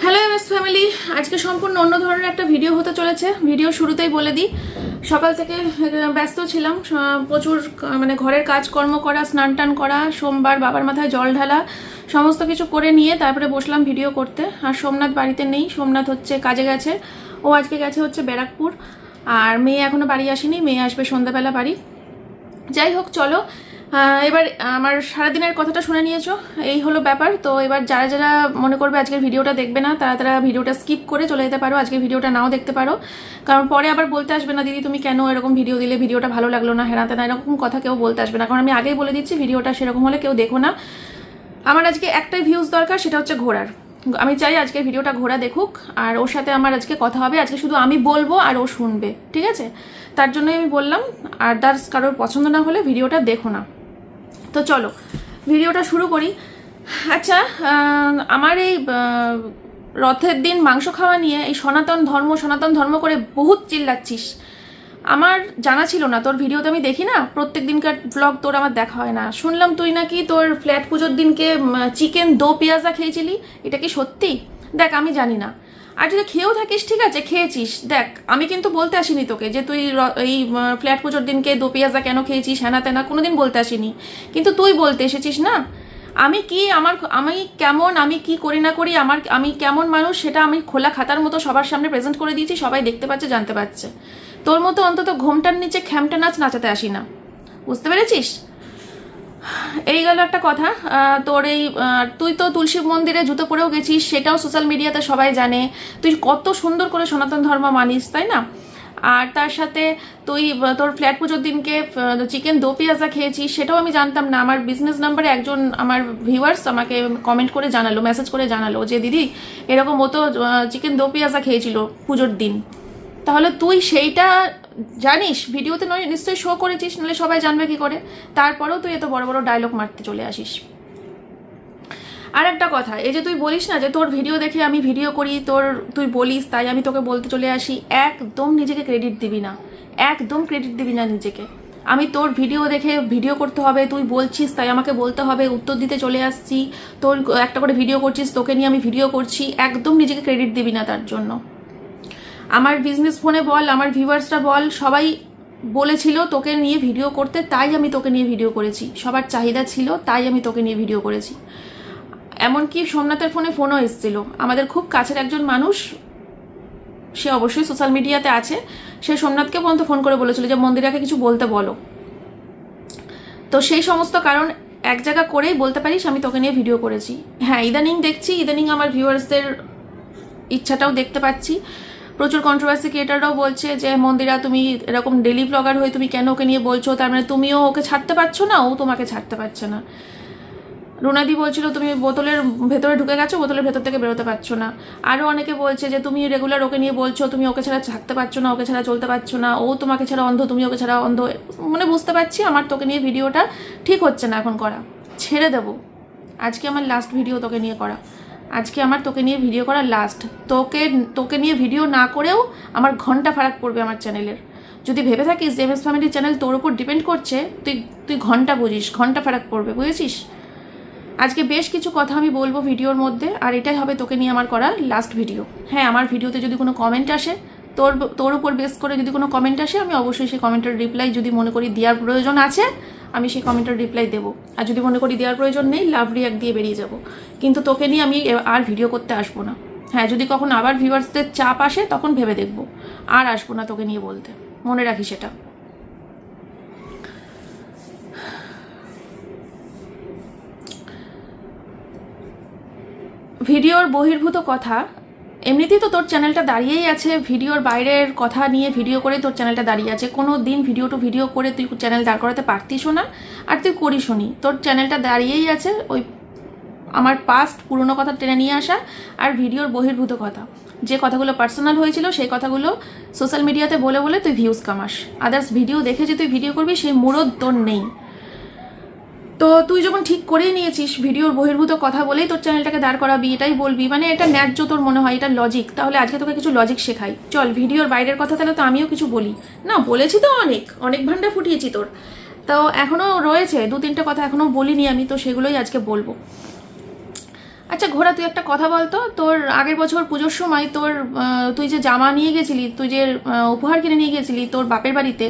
Hello MS family, আজকে সম্পূর্ণ অন্য ধরনের একটা ভিডিও হতে চলেছে। ভিডিও শুরুতেই বলে দিই, সকাল থেকে ব্যস্ত ছিলাম, প্রচুর মানে ঘরের কাজকর্ম করা, স্নান টান করা, সোমবার বাবার মাথায় জল ঢালা, সমস্ত কিছু করে নিয়ে তারপরে বসলাম ভিডিও করতে। আর সোমনাথ বাড়িতে নেই, সোমনাথ হচ্ছে কাজে গেছে, ও আজকে গেছে হচ্ছে ব্যারাকপুর। আর মেয়ে এখনো বাড়ি আসেনি, মেয়ে আসবে সন্ধ্যাবেলা বাড়ি। যাই হোক, চলো এবার আমার সারাদিনের কথাটা শুনে নিয়েছো, এই হলো ব্যাপার। তো এবার যারা যারা মনে করবে আজকের ভিডিওটা দেখবে না, তারা তারা ভিডিওটা স্কিপ করে চলে যেতে পারো, আজকের ভিডিওটা নাও দেখতে পারো। কারণ পরে আবার বলতে আসবে না, দিদি তুমি কেন এরকম ভিডিও দিলে, ভিডিওটা ভালো লাগলো না, হেরাতে না, এরকম কথা কেউ বলতে আসবে না। কারণ আমি আগেই বলে দিচ্ছি, ভিডিওটা সেরকম হলে কেউ দেখো না। আমার আজকে একটাই ভিউজ দরকার, সেটা হচ্ছে ঘোড়ার। আমি চাই আজকে ভিডিওটা ঘোড়া দেখুক, আর ওর সাথে আমার আজকে কথা হবে। আজকে শুধু আমি বলবো আর ও শুনবে, ঠিক আছে? তার জন্যই আমি বললাম। আদার্স কারোর পছন্দ না হলে ভিডিওটা দেখো না। তো চলো ভিডিওটা শুরু করি। আচ্ছা, আমার এই রথের দিন মাংস খাওয়া নিয়ে এই সনাতন ধর্ম করে বহুত চিল্লাচ্ছিস। আমার জানা ছিল না, তোর ভিডিওতে আমি দেখি না, প্রত্যেক দিনকার ব্লগ তোর আমার দেখা হয় না। শুনলাম তুই নাকি তোর ফ্ল্যাট পুজোর দিনকে চিকেন দো পেঁয়াজা খেয়েছিলি, এটা কি সত্যি? দেখ, আমি জানি না, আর যদি খেয়েও থাকিস ঠিক আছে, খেয়েছিস, দেখ আমি কিন্তু বলতে আসিনি তোকে যে তুই এই ফ্ল্যাট পুজোর দিনকে দো পেঁয়াজা কেন খেয়েছিস, হ্যানা তেনা, কোনোদিন বলতে আসিনি। কিন্তু তুই বলতে এসেছিস না। আমি কি আমি কেমন, আমি কি করি না করি, আমি কেমন মানুষ, সেটা আমি খোলা খাতার মতো সবার সামনে প্রেজেন্ট করে দিয়েছি, সবাই দেখতে পাচ্ছে, জানতে পারছে। তোর মতো অন্তত ঘোমটার নিচে খ্যামটা নাচ নাচাতে আসি না, বুঝতে পেরেছিস? এই গেল একটা কথা। তোর এই তুই তো তুলসী মন্দিরে জুতো পরেও গেছিস, সেটাও সোশ্যাল মিডিয়াতে সবাই জানে। তুই কত সুন্দর করে সনাতন ধর্ম মানিস, তাই না? আর তার সাথে তুই তোর ফ্ল্যাট পুজোর দিনকে চিকেন দো পেঁয়াজা খেয়েছিস, সেটাও আমি জানতাম না। আমার বিজনেস নাম্বারে একজন আমার ভিউয়ার্স আমাকে কমেন্ট করে জানালো, মেসেজ করে জানালো যে দিদি এরকম ও তো চিকেন দো পেঁয়াজা খেয়েছিল পুজোর দিন। তাহলে তুই সেইটা জানিস, ভিডিওতে নয় নিশ্চয়ই শো করেছিস, নাহলে সবাই জানবে কি করে? তারপরেও তুই এত বড় বড় ডায়লগ মারতে চলে আসিস। আর একটা কথা, এই যে তুই বলিস না যে তোর ভিডিও দেখে আমি ভিডিও করি, তুই বলিস তাই আমি তোকে বলতে চলে আসি, একদম নিজেকে ক্রেডিট দিবি না, একদম ক্রেডিট দিবি না নিজেকে। আমি তোর ভিডিও দেখে ভিডিও করতে হবে, তুই বলছিস তাই আমাকে বলতে হবে, উত্তর দিতে চলে আসছি। তোর একটা করে ভিডিও করছিস, তোকে নিয়ে আমি ভিডিও করছি, একদম নিজেকে ক্রেডিট দিবি না তার জন্য। আমার বিজনেস ফোনে বল, আমার ভিউয়ার্সরা বল, সবাই বলেছিল তোকে নিয়ে ভিডিও করতে, তাই আমি তোকে নিয়ে ভিডিও করেছি। সবার চাহিদা ছিল, তাই আমি তোকে নিয়ে ভিডিও করেছি। এমনকি সোমনাথের ফোনও এসেছিল, আমাদের খুব কাছের একজন মানুষ, সে অবশ্যই সোশ্যাল মিডিয়াতে আছে, সে সোমনাথকে পর্যন্ত ফোন করে বলেছিল যে মন্দিরাকে কিছু বলতে বলো। তো সেই সমস্ত কারণ এক জায়গা করেই বলতে পারিস আমি তোকে নিয়ে ভিডিও করেছি। হ্যাঁ, ইদানিং দেখছি, ইদানিং আমার ভিউয়ার্সদের ইচ্ছাটাও দেখতে পাচ্ছি। প্রচুর কন্ট্রোভার্সি ক্রিয়েটাররাও বলছে যে মন্দিরা তুমি এরকম ডেলি ব্লগার হয়ে তুমি কেন ওকে নিয়ে বলছো, তার মানে তুমিও ওকে ছাড়তে পারছো না, ও তোমাকে ছাড়তে পারছে না। রুনাদি বলছিল তুমি বোতলের ভেতরে ঢুকে গেছো, বোতলের ভেতর থেকে বেরোতে পারছো না। আরও অনেকে বলছে যে তুমি রেগুলার ওকে নিয়ে বলছো তুমি ওকে ছাড়া থাকতে পারছো না, ওকে ছাড়া চলতে পারছো না, ও তোমাকে ছাড়া অন্ধ, তুমি ওকে ছাড়া অন্ধ। মানে বুঝতে পারছি আমার তোকে নিয়ে ভিডিওটা ঠিক হচ্ছে না এখন করা, ছেড়ে দেবো। আজকে আমার লাস্ট ভিডিও তোকে নিয়ে করা, আজকে আমার তোকে নিয়ে ভিডিও করা লাস্ট। তোকে নিয়ে ভিডিও না করেও আমার ঘন্টা ফারাক পড়বে আমার চ্যানেলের। যদি ভেবে থাকিস যে এমএস ফ্যামিলি চ্যানেল তোর উপর ডিপেন্ড করছে, তুই ঘন্টা বুঝিস, ঘন্টা ফারাক পড়বে, বুঝেছিস? আজকে বেশ কিছু কথা আমি বলবো ভিডিওর মধ্যে, আর এটাই হবে তোকে নিয়ে আমার করা লাস্ট ভিডিও। হ্যাঁ, আমার ভিডিওতে যদি কোনো কমেন্ট আসে, তোর উপর বেস করে যদি কোনো কমেন্ট আসে, আমি অবশ্যই সেই কমেন্টের রিপ্লাই যদি মনে করি দেওয়ার প্রয়োজন আছে, আমি সেই কমেন্টের রিপ্লাই দেবো। আর যদি মনে করি দেওয়ার প্রয়োজন নেই, লাভ রিয়াক্ট দিয়ে বেরিয়ে যাব। কিন্তু তোকে নিয়ে আমি আর ভিডিও করতে আসবো না। হ্যাঁ, যদি কখন আবার ভিউয়ার্সদের চাপ আসে তখন ভেবে দেখবো, আর আসবো না তোকে নিয়ে বলতে, মনে রাখি সেটা। ভিডিওর বহির্ভূত কথা, এমনিতেই তো তোর চ্যানেলটা দাঁড়িয়েই আছে, ভিডিওর বাইরের কথা নিয়ে ভিডিও করে তোর চ্যানেলটা দাঁড়িয়ে আছে। কোনো দিন ভিডিও টু ভিডিও করে তুই চ্যানেল দাঁড় করাতে পারতিসও না, আর তুই করিসও নি। তোর চ্যানেলটা দাঁড়িয়েই আছে ওই আমার পাস্ট পুরনো কথা টেনে নিয়ে আসা, আর ভিডিওর বহির্ভূত কথা, যে কথাগুলো পার্সোনাল হয়েছিল সেই কথাগুলো সোশ্যাল মিডিয়াতে বলে বলে তুই ভিউজ কামাস। আদার্স ভিডিও দেখে যে তুই ভিডিও করবি সেই মুরদ তোর নেই। তো তুই যখন ঠিক করেই নিয়েছিস ভিডিওর বহির্ভূত কথা বলেই তোর চ্যানেলটাকে দাঁড় করাবি, এটাই বলবি, মানে এটা ন্যায্য তোর মনে হয়, এটা লজিক, তাহলে আজকে তোকে কিছু লজিক শেখাই। চল ভিডিওর বাইরের কথা তাহলে তো আমিও কিছু বলি না, বলেছি তো অনেক ভান্ডা ফুটিয়েছি তোর, তো এখনও রয়েছে 2-3টে কথা এখনও বলিনি আমি, তো সেগুলোই আজকে বলবো। আচ্ছা ঘোড়া, তুই একটা কথা বলতো, তোর আগের বছর পুজোর সময় তোর তুই যে জামা নিয়ে গেছিলি, তুই যে উপহার কিনে নিয়ে গেছিলি তোর বাপের বাড়িতে,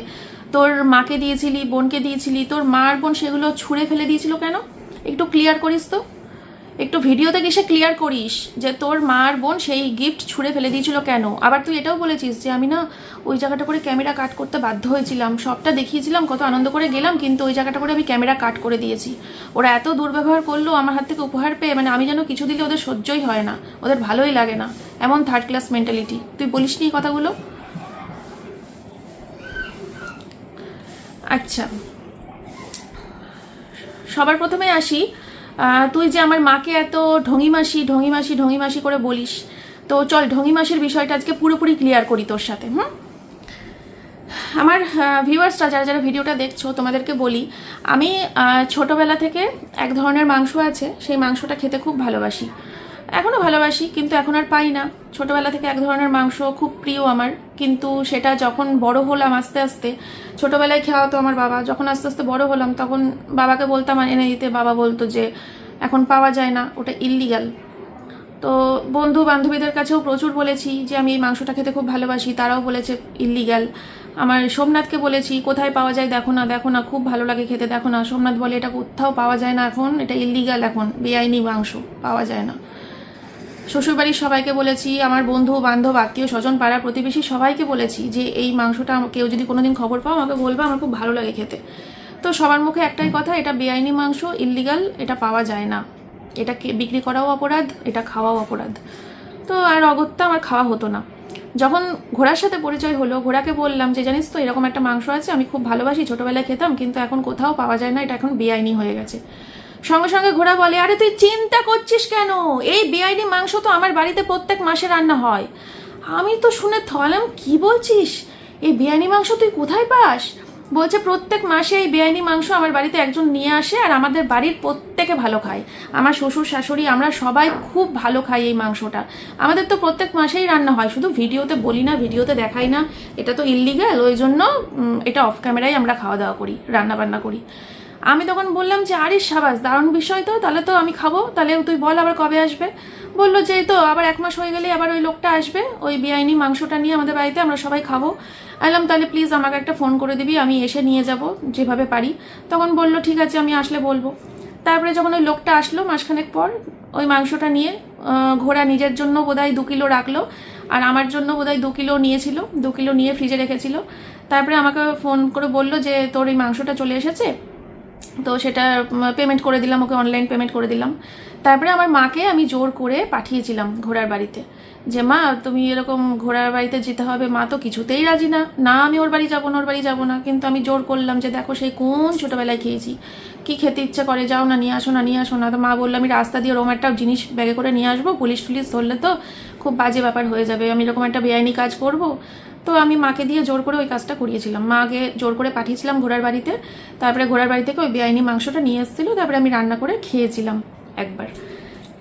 তোর মাকে দিয়েছিলি, বোনকে দিয়েছিলি, তোর মা আর বোন সেগুলো ছুঁড়ে ফেলে দিয়েছিল কেন? একটু ক্লিয়ার করিস তো, একটু ভিডিওতে গিয়ে ক্লিয়ার করিস যে তোর মা আর বোন সেই গিফট ছুঁড়ে ফেলে দিয়েছিল কেন। আবার তুই এটাও বলেছিস যে আমি না ওই জায়গাটা করে ক্যামেরা কাট করতে বাধ্য হয়েছিলাম, সবটা দেখিয়েছিলাম, কত আনন্দ করে গেলাম, কিন্তু ওই জায়গাটা করে আমি ক্যামেরা কাট করে দিয়েছি। ওরা এত দুর্ব্যবহার করলো আমার হাত থেকে উপহার পেয়ে, মানে আমি যেন কিছু দিলে ওদের সহ্যই হয় না, ওদের ভালোই লাগে না, এমন থার্ড ক্লাস মেন্টালিটি। তুই বলিস নি এই কথাগুলো? আচ্ছা, সবার প্রথমে আসি, তুই যে আমার মাকে এত ঢঙি মাসি ঢঙি মাসি ঢঙি মাসি করে বলিস, তো চল ঢঙি মাসির বিষয়টা আজকে পুরোপুরি ক্লিয়ার করি তোর সাথে। আমার ভিউয়ার্সরা যারা যারা ভিডিওটা দেখছো তোমাদেরকে বলি, আমি ছোটোবেলা থেকে এক ধরনের মাংস আছে, সেই মাংসটা খেতে খুব ভালোবাসি, এখনও ভালোবাসি, কিন্তু এখন আর পাই না। ছোটোবেলা থেকে এক ধরনের মাংস খুব প্রিয় আমার, কিন্তু সেটা যখন বড় হলাম আস্তে আস্তে, ছোটোবেলায় খাওয়া তো আমার বাবা, যখন আস্তে আস্তে বড় হলাম তখন বাবাকে বলতাম এনে দিতে, বাবা বলতো যে এখন পাওয়া যায় না, ওটা ইল্লিগাল। তো বন্ধু বান্ধবীদের কাছেও প্রচুর বলেছি যে আমি এই মাংসটা খেতে খুব ভালোবাসি, তারাও বলেছে ইল্লিগাল। আমার সোমনাথকে বলেছি কোথায় পাওয়া যায় দেখো না, দেখো না, খুব ভালো লাগে খেতে, দেখো না। সোমনাথ বলে এটা কোথাও পাওয়া যায় না এখন, এটা ইল্লিগাল, এখন বেআইনি মাংস, পাওয়া যায় না। শ্বশুরবাড়ির সবাইকে বলেছি, আমার বন্ধু বান্ধব আত্মীয় স্বজন পাড়া প্রতিবেশী সবাইকে বলেছি যে এই মাংসটা কেউ যদি কোনোদিন খবর পাও আমাকে বলবে, আমার খুব ভালো লাগে খেতে। তো সবার মুখে একটাই কথা, এটা বেআইনি মাংস, ইল্লিগাল, এটা পাওয়া যায় না, এটা বিক্রি করাও অপরাধ, এটা খাওয়াও অপরাধ। তো আর অগত্যা আমার খাওয়া হতো না। যখন ঘোড়ার সাথে পরিচয় হলো, ঘোড়াকে বললাম যে জানিস তো এরকম একটা মাংস আছে, আমি খুব ভালোবাসি, ছোটোবেলায় খেতাম, কিন্তু এখন কোথাও পাওয়া যায় না, এটা এখন বেআইনি হয়ে গেছে। সঙ্গে সঙ্গে ঘোড়া বলে, আরে তুই চিন্তা করছিস কেন, এই বেআইনি মাংস তো আমার বাড়িতে প্রত্যেক মাসে রান্না হয়। আমি তো শুনে থলাম, কি বলছিস, এই বেআইনি মাংস তুই কোথায় পাস? বলছে প্রত্যেক মাসে এই বেআইনি মাংস আমার বাড়িতে একজন নিয়ে আসে, আর আমাদের বাড়ির প্রত্যেকে ভালো খায়, আমার শ্বশুর শাশুড়ি আমরা সবাই খুব ভালো খাই এই মাংসটা, আমাদের তো প্রত্যেক মাসেই রান্না হয়, শুধু ভিডিওতে বলি না, ভিডিওতে দেখাই না, এটা তো ইল্লিগাল, ওই জন্য এটা অফ ক্যামেরায় আমরা খাওয়া দাওয়া করি, রান্না বান্না করি। আমি তখন বললাম যে আরে সাবাস, দারুণ বিষয় তো, তাহলে তো আমি খাবো, তাহলে তুই বল আবার কবে আসবে? বললো যে তো আবার 1 মাস হয়ে গেলেই আবার ওই লোকটা আসবে ওই বেআইনি মাংসটা নিয়ে আমাদের বাড়িতে, আমরা সবাই খাবো। আলাম তাহলে প্লিজ আমাকে একটা ফোন করে দিবি, আমি এসে নিয়ে যাব যেভাবে পারি। তখন বললো ঠিক আছে, আমি আসলে বলবো। তারপরে যখন ওই লোকটা আসলো মাসখানেক পর, ওই মাংসটা নিয়ে ঘোড়া নিজের জন্য বোধহয় 2 কিলো রাখলো, আর আমার জন্য বোধহয় 2 কিলো নিয়েছিল, 2 কিলো নিয়ে ফ্রিজে রেখেছিল। তারপরে আমাকে ফোন করে বললো যে তোর এই মাংসটা চলে এসেছে, তো সেটা পেমেন্ট করে দিলাম, ওকে অনলাইন পেমেন্ট করে দিলাম। তারপরে আমার মাকে আমি জোর করে পাঠিয়েছিলাম ঘোড়ার বাড়িতে, যে মা তুমি এরকম ঘোড়ার বাড়িতে যেতে হবে। মা তো কিছুতেই রাজি না, না আমি ওর বাড়ি যাবো না, ওর বাড়ি যাবো না। কিন্তু আমি জোর করলাম যে দেখো সেই কোন ছোটোবেলায় খেয়েছি, কি খেতে ইচ্ছা করে, যাও না, নিয়ে আসো না, নিয়ে আসো না। তো মা বললো আমি রাস্তা দিয়ে ওরকম একটা জিনিস ব্যাগে করে নিয়ে আসবো, পুলিশ টুলিশ ধরলে তো খুব বাজে ব্যাপার হয়ে যাবে, আমি এরকম একটা বেআইনি কাজ করব। তো আমি মাকে দিয়ে জোর করে ওই কাজটা করিয়েছিলাম, মা আগে জোর করে পাঠিয়েছিলাম ঘোড়ার বাড়িতে, তারপরে ঘোড়ার বাড়ি থেকে ওই বেআইনি মাংসটা নিয়ে এসেছিলো, তারপরে আমি রান্না করে খেয়েছিলাম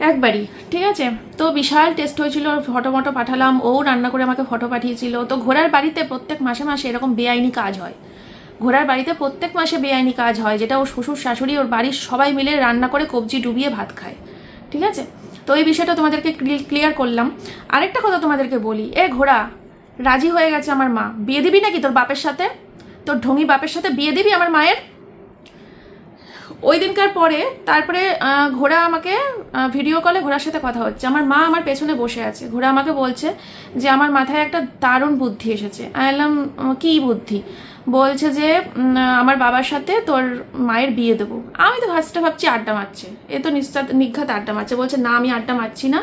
একবারই, ঠিক আছে। তো বিশাল টেস্ট হয়েছিল, ফটো মটো পাঠালাম, ও রান্না করে আমাকে ফটো পাঠিয়েছিল। তো ঘোড়ার বাড়িতে প্রত্যেক মাসে মাসে এরকম বেআইনি কাজ হয়, ঘোড়ার বাড়িতে প্রত্যেক মাসে বেআইনি কাজ হয়, যেটা ওর শ্বশুর শাশুড়ি ওর বাড়ির সবাই মিলে রান্না করে কবজি ডুবিয়ে ভাত খায়, ঠিক আছে। তো এই বিষয়টা তোমাদেরকে ক্লিয়ার করলাম। আরেকটা কথা তোমাদেরকে বলি, এ ঘোড়া, রাজি হয়ে গেছে আমার মা, বিয়ে দিবি নাকি তোর বাপের সাথে, তোর ঢঙি বাপের সাথে বিয়ে দিবি আমার মায়ের? ওই দিনকার পরে তারপরে ঘোড়া আমাকে ভিডিও কলে, ঘোড়ার সাথে কথা হচ্ছে, আমার মা আমার পেছনে বসে আছে, ঘোড়া আমাকে বলছে যে আমার মাথায় একটা দারুণ বুদ্ধি এসেছে। আমি বললাম কি বুদ্ধি? বলছে যে আমার বাবার সাথে তোর মায়ের বিয়ে দেবো। আমি তো ফার্স্টে ভাবছি আড্ডা মারছে, এ তো নিঘাত আড্ডা মারছে। বলছে না আমি আড্ডা মারছি না,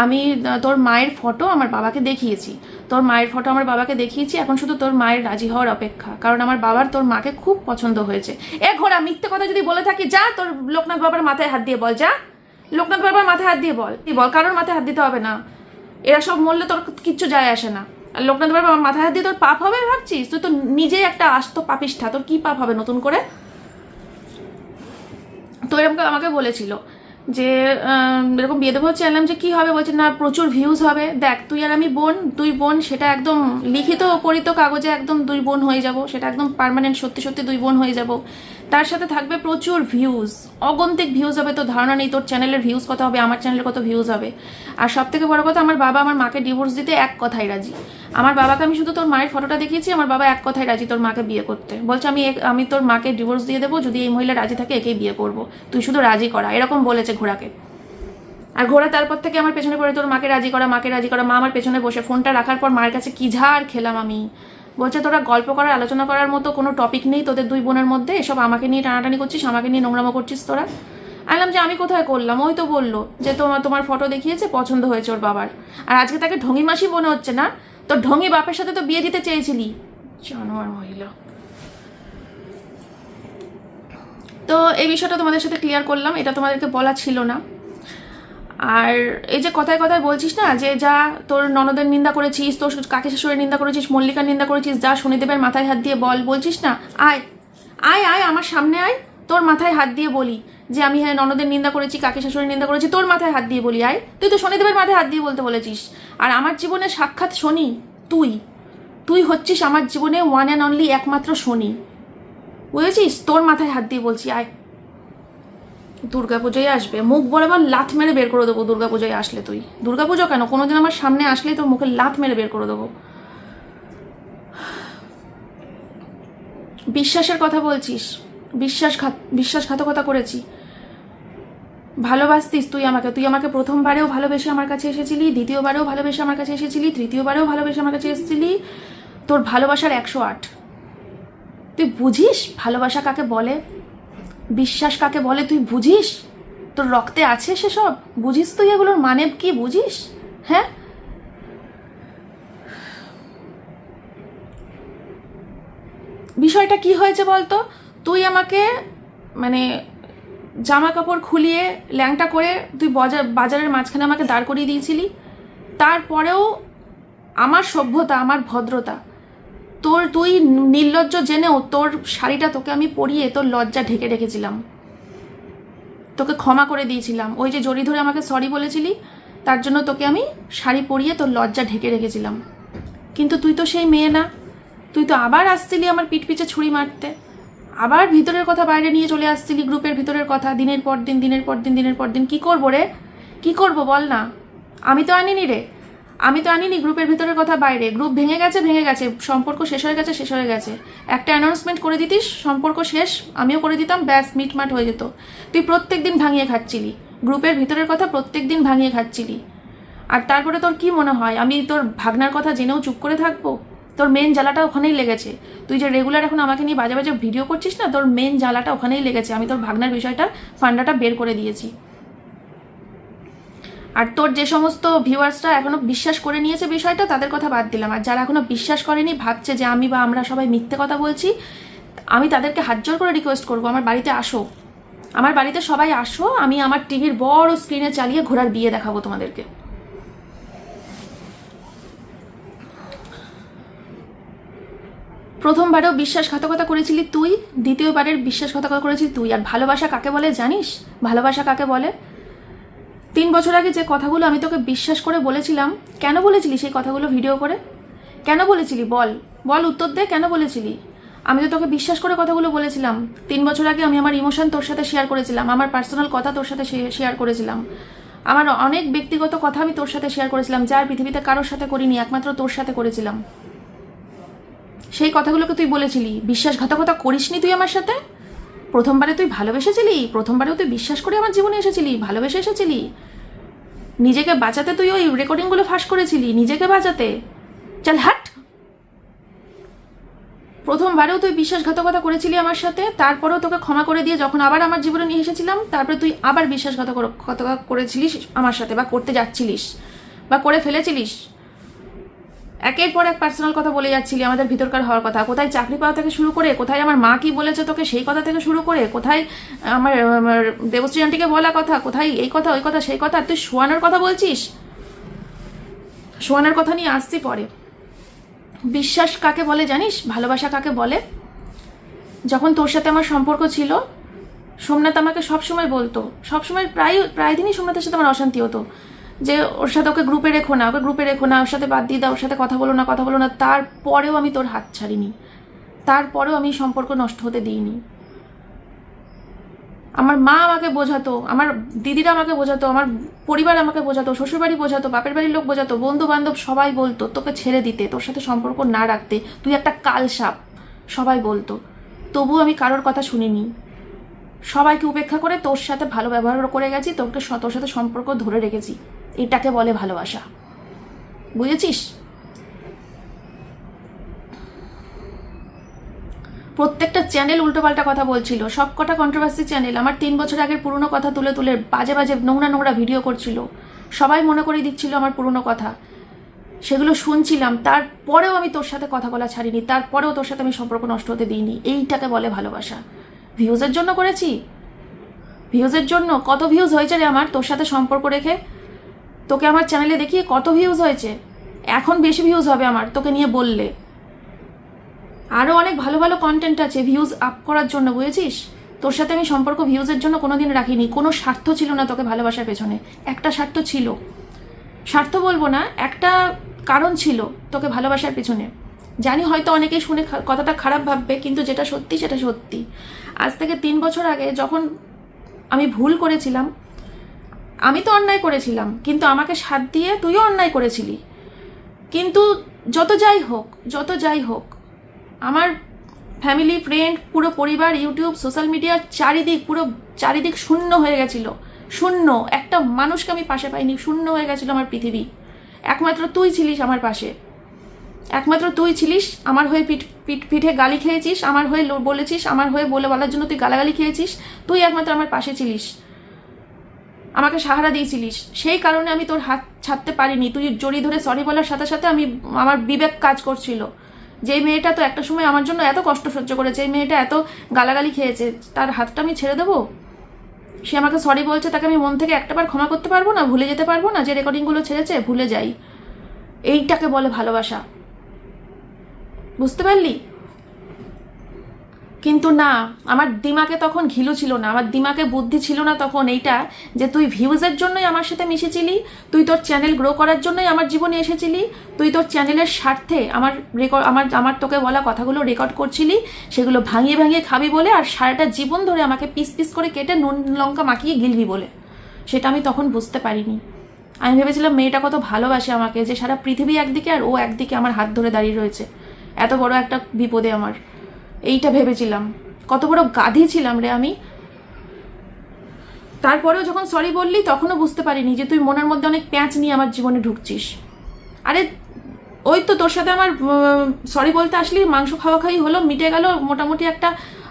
আমি তোর মায়ের ফটো আমার বাবাকে দেখিয়েছি, তোর মায়ের ফটো আমার বাবাকে দেখিয়েছি, এখন শুধু তোর মায়ের রাজি হওয়ার অপেক্ষা, কারণ আমার বাবার তোর মাকে খুব পছন্দ হয়েছে। এ ঘোড়া, মিথ্যে কথা যদি বলে থাকি যা তোর লোকনাথ বাবার মাথায় হাত দিয়ে বল, যা লোকনাথ বাবার মাথায় হাত দিয়ে বল, কারোর মাথায় হাত দিতে হবে না, এরা সব মরলে তোর কিচ্ছু যায় আসে না। আর লোকনাথ বাবার মাথায় হাত দিয়ে তোর পাপ হবে ভাবছিস? তুই তো নিজেই একটা আস্ত পাপিষ্ঠা, তোর কি পাপ হবে নতুন করে? তো এরকম আমাকে বলেছিল যে এরকম বিয়ে দেবো, চাইলাম যে কি হবে, বলছে না প্রচুর ভিউজ হবে। দেখ তুই আর আমি বোন, 2 বোন, সেটা একদম লিখিত পরিত কাগজে একদম 2 বোন হয়ে যাব, সেটা একদম পার্মানেন্ট, সত্যি সত্যি 2 বোন হয়ে যাব। তার সাথে থাকবে প্রচুর ভিউজ, অগন্তিক ভিউজ হবে। তোর ধারণা নেই তোর চ্যানেলের ভিউজ কত হবে, আমার চ্যানেলের কত ভিউজ হবে। আর সব থেকে বড় কথা, আমার বাবা আমার মাকে ডিভোর্স দিতে এক কথাই রাজি। আমার বাবাকে আমি শুধু তোর মায়ের ফটোটা দেখিয়েছি, আমার বাবা এক কথাই রাজি তোর মাকে বিয়ে করতে। বলছে আমি তোর মাকে ডিভোর্স দিয়ে দেবো, যদি এই মহিলা রাজি থাকে একেই বিয়ে করবো, তুই শুধু রাজি করা, এরকম বলেছে ঘোড়াকে। আর ঘোড়া তারপর থেকে আমার পেছনে পড়ে তোর মাকে রাজি করা, মাকে রাজি করা। মা আমার পেছনে বসে ফোনটা রাখার পর মায়ের কাছে কি ঝাড় খেলাম আমি। বলছে তোরা গল্প করার, আলোচনা করার মতো কোনো টপিক নেই তোদের দুই বোনের মধ্যে, এসব আমাকে নিয়ে টানাটানি করছিস, আমাকে নিয়ে নোংরামো করছিস তোরা। আনলাম যে আমি কোথায় করলাম, ওই তো বললো যে তোমার ফটো দেখিয়েছে, পছন্দ হয়েছে ওর বাবার। আর আজকে তাকে ঢঙি মাসি মনে হচ্ছে না? তোর ঢঙি বাপের সাথে তো বিয়ে দিতে চেয়েছিলি, জানোয়ার মহিলা। তো এই বিষয়টা তোমাদের সাথে ক্লিয়ার করলাম, এটা তোমাদেরকে বলা ছিল না। আর এই যে কথায় কথায় বলছিস না যে যা তোর ননদের নিন্দা করেছিস, তোর কাকে শাশুড়ির নিন্দা করেছিস, মল্লিকার নিন্দা করেছিস, যা শনিদেবের মাথায় হাত দিয়ে বলছিস না, আয় আয় আয় আমার সামনে আয়, তোর মাথায় হাত দিয়ে বলি যে আমি হ্যাঁ ননদের নিন্দা করেছি, কাকে শাশুড়ির নিন্দা করেছি, তোর মাথায় হাত দিয়ে বলি আয়। তুই তো শনিদেবের মাথায় হাত দিয়ে বলতে বলেছিস। আর আমার জীবনে সাক্ষাৎ শনি তুই হচ্ছিস আমার জীবনে ওয়ান অ্যান্ড অনলি একমাত্র শনি, বুঝেছিস? তোর মাথায় হাত দিয়ে বলছি আয়। দুর্গাপুজোয় আসবে, মুখ বরাবর লাথ মেরে বের করে দেবো। দুর্গাপুজোয় আসলে তুই, দুর্গাপুজো কেন, কোনোদিন আমার সামনে আসলেই তোর মুখে লাথ মেরে বের করে দেবো। বিশ্বাসের কথা বলছিস, বিশ্বাসঘাতকতা করেছি। ভালোবাসতিস তুই আমাকে প্রথমবারেও ভালোবেসে আমার কাছে এসেছিলি, দ্বিতীয়বারেও ভালোবেসে আমার কাছে এসেছিলি, তৃতীয়বারেও ভালোবেসে আমার কাছে এসেছিলি। তোর ভালোবাসার 108। তুই বুঝিস ভালোবাসা কাকে বলে, বিশ্বাস কাকে বলে? তুই বুঝিস? তোর রক্তে আছে সেসব? বুঝিস তুই এগুলোর মানে কি বুঝিস? হ্যাঁ, বিষয়টা কি হয়েছে বলতো? তুই আমাকে মানে জামা কাপড় খুলিয়ে ল্যাংটা করে তুই বাজারের মাঝখানে আমাকে দাঁড় করিয়ে দিয়েছিলি। তারপরেও আমার সভ্যতা, আমার ভদ্রতা, তুই নির্লজ্জ জেনেও তোর শাড়িটা তোকে আমি পরিয়ে তোর লজ্জা ঢেকে রেখেছিলাম, তোকে ক্ষমা করে দিয়েছিলাম। ওই যে জড়ি ধরে আমাকে সরি বলেছিলি, তার জন্য তোকে আমি শাড়ি পরিয়ে তোর লজ্জা ঢেকে রেখেছিলাম। কিন্তু তুই তো সেই মেয়ে না, তুই তো আবার আসছিলি আমার পিঠ পিছে ছুরি মারতে, আবার ভিতরের কথা বাইরে নিয়ে চলে আসছিলি, গ্রুপের ভিতরের কথা দিনের পর দিন। কি করবো রে, কি করবো বল না? আমি তো আনিনি গ্রুপের ভিতরের কথা বাইরে। গ্রুপ ভেঙে গেছে, সম্পর্ক শেষ হয়ে গেছে। একটা অ্যানাউন্সমেন্ট করে দিতিস, সম্পর্ক শেষ, আমিও করে দিতাম, ব্যাস মিটমাট হয়ে যেত। তুই প্রত্যেক দিন ভাঙিয়ে খাচ্ছিলি, গ্রুপের ভিতরের কথা প্রত্যেক দিন ভাঙিয়ে খাচ্ছিলি। আর তারপরে তোর কি মনে হয় আমি তোর ভাগনার কথা জেনেও চুপ করে থাকবো? তোর মেন জ্বালাটা ওখানেই লেগেছে। তুই যে রেগুলার এখন আমাকে নিয়ে বাজে বাজে ভিডিও করছিস না, তোর মেন জ্বালাটা ওখানেই লেগেছে। আমি তোর ভাগনার বিষয়টা, ফান্ডাটা বের করে দিয়েছি। আর তোর যে সমস্ত ভিউয়ার্সরা এখনো বিশ্বাস করে নিয়েছে বিষয়টা, তাদের কথা বাদ দিলাম। আর যারা এখনো বিশ্বাস করেনি, ভাবছে যে আমি বা আমরা সবাই মিথ্যে কথা বলছি, আমি তাদেরকে হাত জোর করে রিকোয়েস্ট করবো, আমার বাড়িতে আসো, আমার বাড়িতে সবাই আসো, আমি আমার টিভির বড় স্ক্রিনে চালিয়ে ঘোড়ার বিয়ে দেখাবো তোমাদেরকে। প্রথমবারেও বিশ্বাসঘাতকতা করেছিলি তুই, দ্বিতীয়বারের বিশ্বাসঘাতকতা করেছিলি তুই। আর ভালোবাসা কাকে বলে জানিস? ভালোবাসা কাকে বলে? 3 বছর আগে যে কথাগুলো আমি তোকে বিশ্বাস করে বলেছিলাম, কেন বলেছিলি সেই কথাগুলো ভিডিও করে? কেন বলেছিলি বল উত্তর দে, কেন বলেছিলি? আমি তো তোকে বিশ্বাস করে কথাগুলো বলেছিলাম। 3 বছর আগে আমি আমার ইমোশন তোর সাথে শেয়ার করেছিলাম, আমার পার্সোনাল কথা তোর সাথে শেয়ার করেছিলাম, আমার অনেক ব্যক্তিগত কথা আমি তোর সাথে শেয়ার করেছিলাম, যার পৃথিবীতে কারোর সাথে করিনি, একমাত্র তোর সাথে করেছিলাম। সেই কথাগুলোকে তুই বলেছিলি। বিশ্বাসঘাতকতা করিসনি তুই আমার সাথে। প্রথমবারে তুই ভালোবেসেছিলি, প্রথমবারেও তুই বিশ্বাস করে আমার জীবনে এসেছিলি, ভালোবেসে এসেছিলি। নিজেকে বাঁচাতে তুই ওই রেকর্ডিংগুলো ফাঁস করেছিলি, নিজেকে বাঁচাতে। চল হাট। প্রথমবারেও তুই বিশ্বাসঘাতকতা করেছিলি আমার সাথে, তারপরেও তোকে ক্ষমা করে দিয়ে যখন আবার আমার জীবনে নিয়ে এসেছিলাম, তারপরে তুই আবার বিশ্বাসঘাতকতা করেছিলিস আমার সাথে, বা করতে যাচ্ছিলিস, বা করে ফেলেছিলিস। একের পর এক পার্সোনাল কথা বলে যাচ্ছিলি, আমাদের ভিতরকার হওয়ার কথা, কোথায় চাকরি পাওয়া থেকে শুরু করে, কোথায় আমার মা কি বলেছে তোকে সেই কথা থেকে শুরু করে, কোথায় আমার দেবশ্রী আন্টিকে বলা কথা, কোথায় এই কথা ওই কথা সেই কথা। আর তুই শোয়ানোর কথা বলছিস, শোয়ানোর কথা নিয়ে আসছি পরে। বিশ্বাস কাকে বলে জানিস? ভালোবাসা কাকে বলে? যখন তোর সাথে আমার সম্পর্ক ছিল, সোমনাথ আমাকে সবসময় বলতো, সবসময় প্রায় দিনই সোমনাথের সাথে আমার অশান্তি হতো, যে ওর সাথে ওকে গ্রুপে রেখো না, ওর সাথে বাদ দিয়ে দাও, ওর সাথে কথা বলো না। তারপরেও আমি তোর হাত ছাড়িনি, তারপরেও আমি সম্পর্ক নষ্ট হতে দিইনি। আমার মা আমাকে বোঝাতো, আমার দিদিরা আমাকে বোঝাতো, আমার পরিবার আমাকে বোঝাতো, শ্বশুরবাড়ি বোঝাতো, বাপের বাড়ির লোক বোঝাতো, বন্ধু বান্ধব সবাই বলতো তোকে ছেড়ে দিতে, তোর সাথে সম্পর্ক না রাখতে, তুই একটা কালসাপ, সবাই বলতো। তবু আমি কারোর কথা শুনিনি, সবাইকে উপেক্ষা করে তোর সাথে ভালো ব্যবহার করে গেছি, তোর সাথে সম্পর্ক ধরে রেখেছি। এটাকে বলে ভালোবাসা, বুঝেছিস? প্রত্যেকটা চ্যানেল উল্টোপাল্টা কথা বলছিল, সব কটা কন্ট্রোভার্সি চ্যানেল আমার 3 বছর আগের পুরনো কথা তুলে তুলে বাজে বাজে নোংরা ভিডিও করছিল, সবাই মনে করে দিচ্ছিল আমার পুরনো কথা, সেগুলো শুনছিলাম। তারপরেও আমি তোর সাথে কথা বলা ছাড়িনি, তারপরেও তোর সাথে আমি সম্পর্ক নষ্ট হতে দিইনি। এইটাকে বলে ভালোবাসা। ভিউজের জন্য করেছি, ভিউজের জন্য কত ভিউজ হয়েছে রে আমার তোর সাথে সম্পর্ক রেখে? তোকে আমার চ্যানেলে দেখিয়ে কত ভিউজ হয়েছে? এখন বেশি ভিউজ হবে আমার তোকে নিয়ে বললে। আরও অনেক ভালো ভালো কন্টেন্ট আছে ভিউজ আপ করার জন্য, বুঝেছিস? তোর সাথে আমি সম্পর্ক ভিউজের জন্য কোনোদিন রাখিনি, কোনো স্বার্থ ছিল না তোকে ভালোবাসার পেছনে। একটা স্বার্থ ছিল, স্বার্থ বলবো না, একটা কারণ ছিল তোকে ভালোবাসার পেছনে। জানি হয়তো অনেকেই শুনে কথাটা খারাপ ভাববে, কিন্তু যেটা সত্যি সেটা সত্যি। আজ থেকে 3 বছর আগে যখন আমি ভুল করেছিলাম, আমি তো অন্যায় করেছিলাম, কিন্তু আমাকে সাথ দিয়ে তুইও অন্যায় করেছিলি। কিন্তু যত যাই হোক আমার ফ্যামিলি, ফ্রেন্ড, পুরো পরিবার, ইউটিউব, সোশ্যাল মিডিয়া, চারিদিক শূন্য হয়ে গেছিল। শূন্য, একটা মানুষকে আমি পাশে পাইনি, শূন্য হয়ে গেছিল আমার পৃথিবী। একমাত্র তুই ছিলিস আমার পাশে, একমাত্র তুই ছিলিস আমার হয়ে পিঠে গালি খেয়েছিস, আমার হয়ে বলেছিস, আমার হয়ে বলার জন্য তুই গালাগালি খেয়েছিস। তুই একমাত্র আমার পাশে ছিলিস, আমাকে সাহারা দিয়েছিলিস। সেই কারণে আমি তোর হাত ছাড়তে পারিনি। তুই জড়িয়ে ধরে সরি বলার সাথে সাথে আমার বিবেক কাজ করছিল, যে মেয়েটা তো একটা সময় আমার জন্য এত কষ্ট সহ্য করেছে, এই মেয়েটা এত গালাগালি খেয়েছে, তার হাতটা আমি ছেড়ে দেবো? সে আমাকে সরি বলছে, তাকে আমি মন থেকে একটাবার ক্ষমা করতে পারবো না? ভুলে যেতে পারবো না যে রেকর্ডিংগুলো ছেড়েছে? ভুলে যাই। এইটাকে বলে ভালোবাসা, বুঝতে পারলি? কিন্তু না, আমার দিমাগে তখন ঘিলু ছিল না, আমার দিমাগে বুদ্ধি ছিল না তখন এইটা, যে তুই ভিউজের জন্যই আমার সাথে মিশেছিলি, তুই তোর চ্যানেল গ্রো করার জন্যই আমার জীবনে এসেছিলি, তুই তোর চ্যানেলের স্বার্থে আমার তোকে বলা কথাগুলো রেকর্ড করছিলি, সেগুলো ভাঙিয়ে ভাঙিয়ে খাবি বলে, আর সারাটা জীবন ধরে আমাকে পিস পিস করে কেটে নুন লঙ্কা মাখিয়ে গিলবি বলে। সেটা আমি তখন বুঝতে পারিনি। আমি ভেবেছিলাম মেয়েটা কত ভালোবাসে আমাকে, যে সারা পৃথিবী একদিকে আর ও একদিকে আমার হাত ধরে দাঁড়িয়ে রয়েছে, এত বড় একটা বিপদে আমার। এইটা ভেবেছিলাম, কত বড় গাধি ছিলাম রে আমি। তারপরেও যখন সরি বললি তখনও বুঝতে পারিনি যে তুই মনের মধ্যে অনেক প্যাঁচ নিয়ে আমার জীবনে ঢুকছিস। আরে ওই তো তোর সাথে আমার সরি বলতে আসলি, মাংস খাওয়া খাই হলো, মিটে গেল, মোটামুটি একটা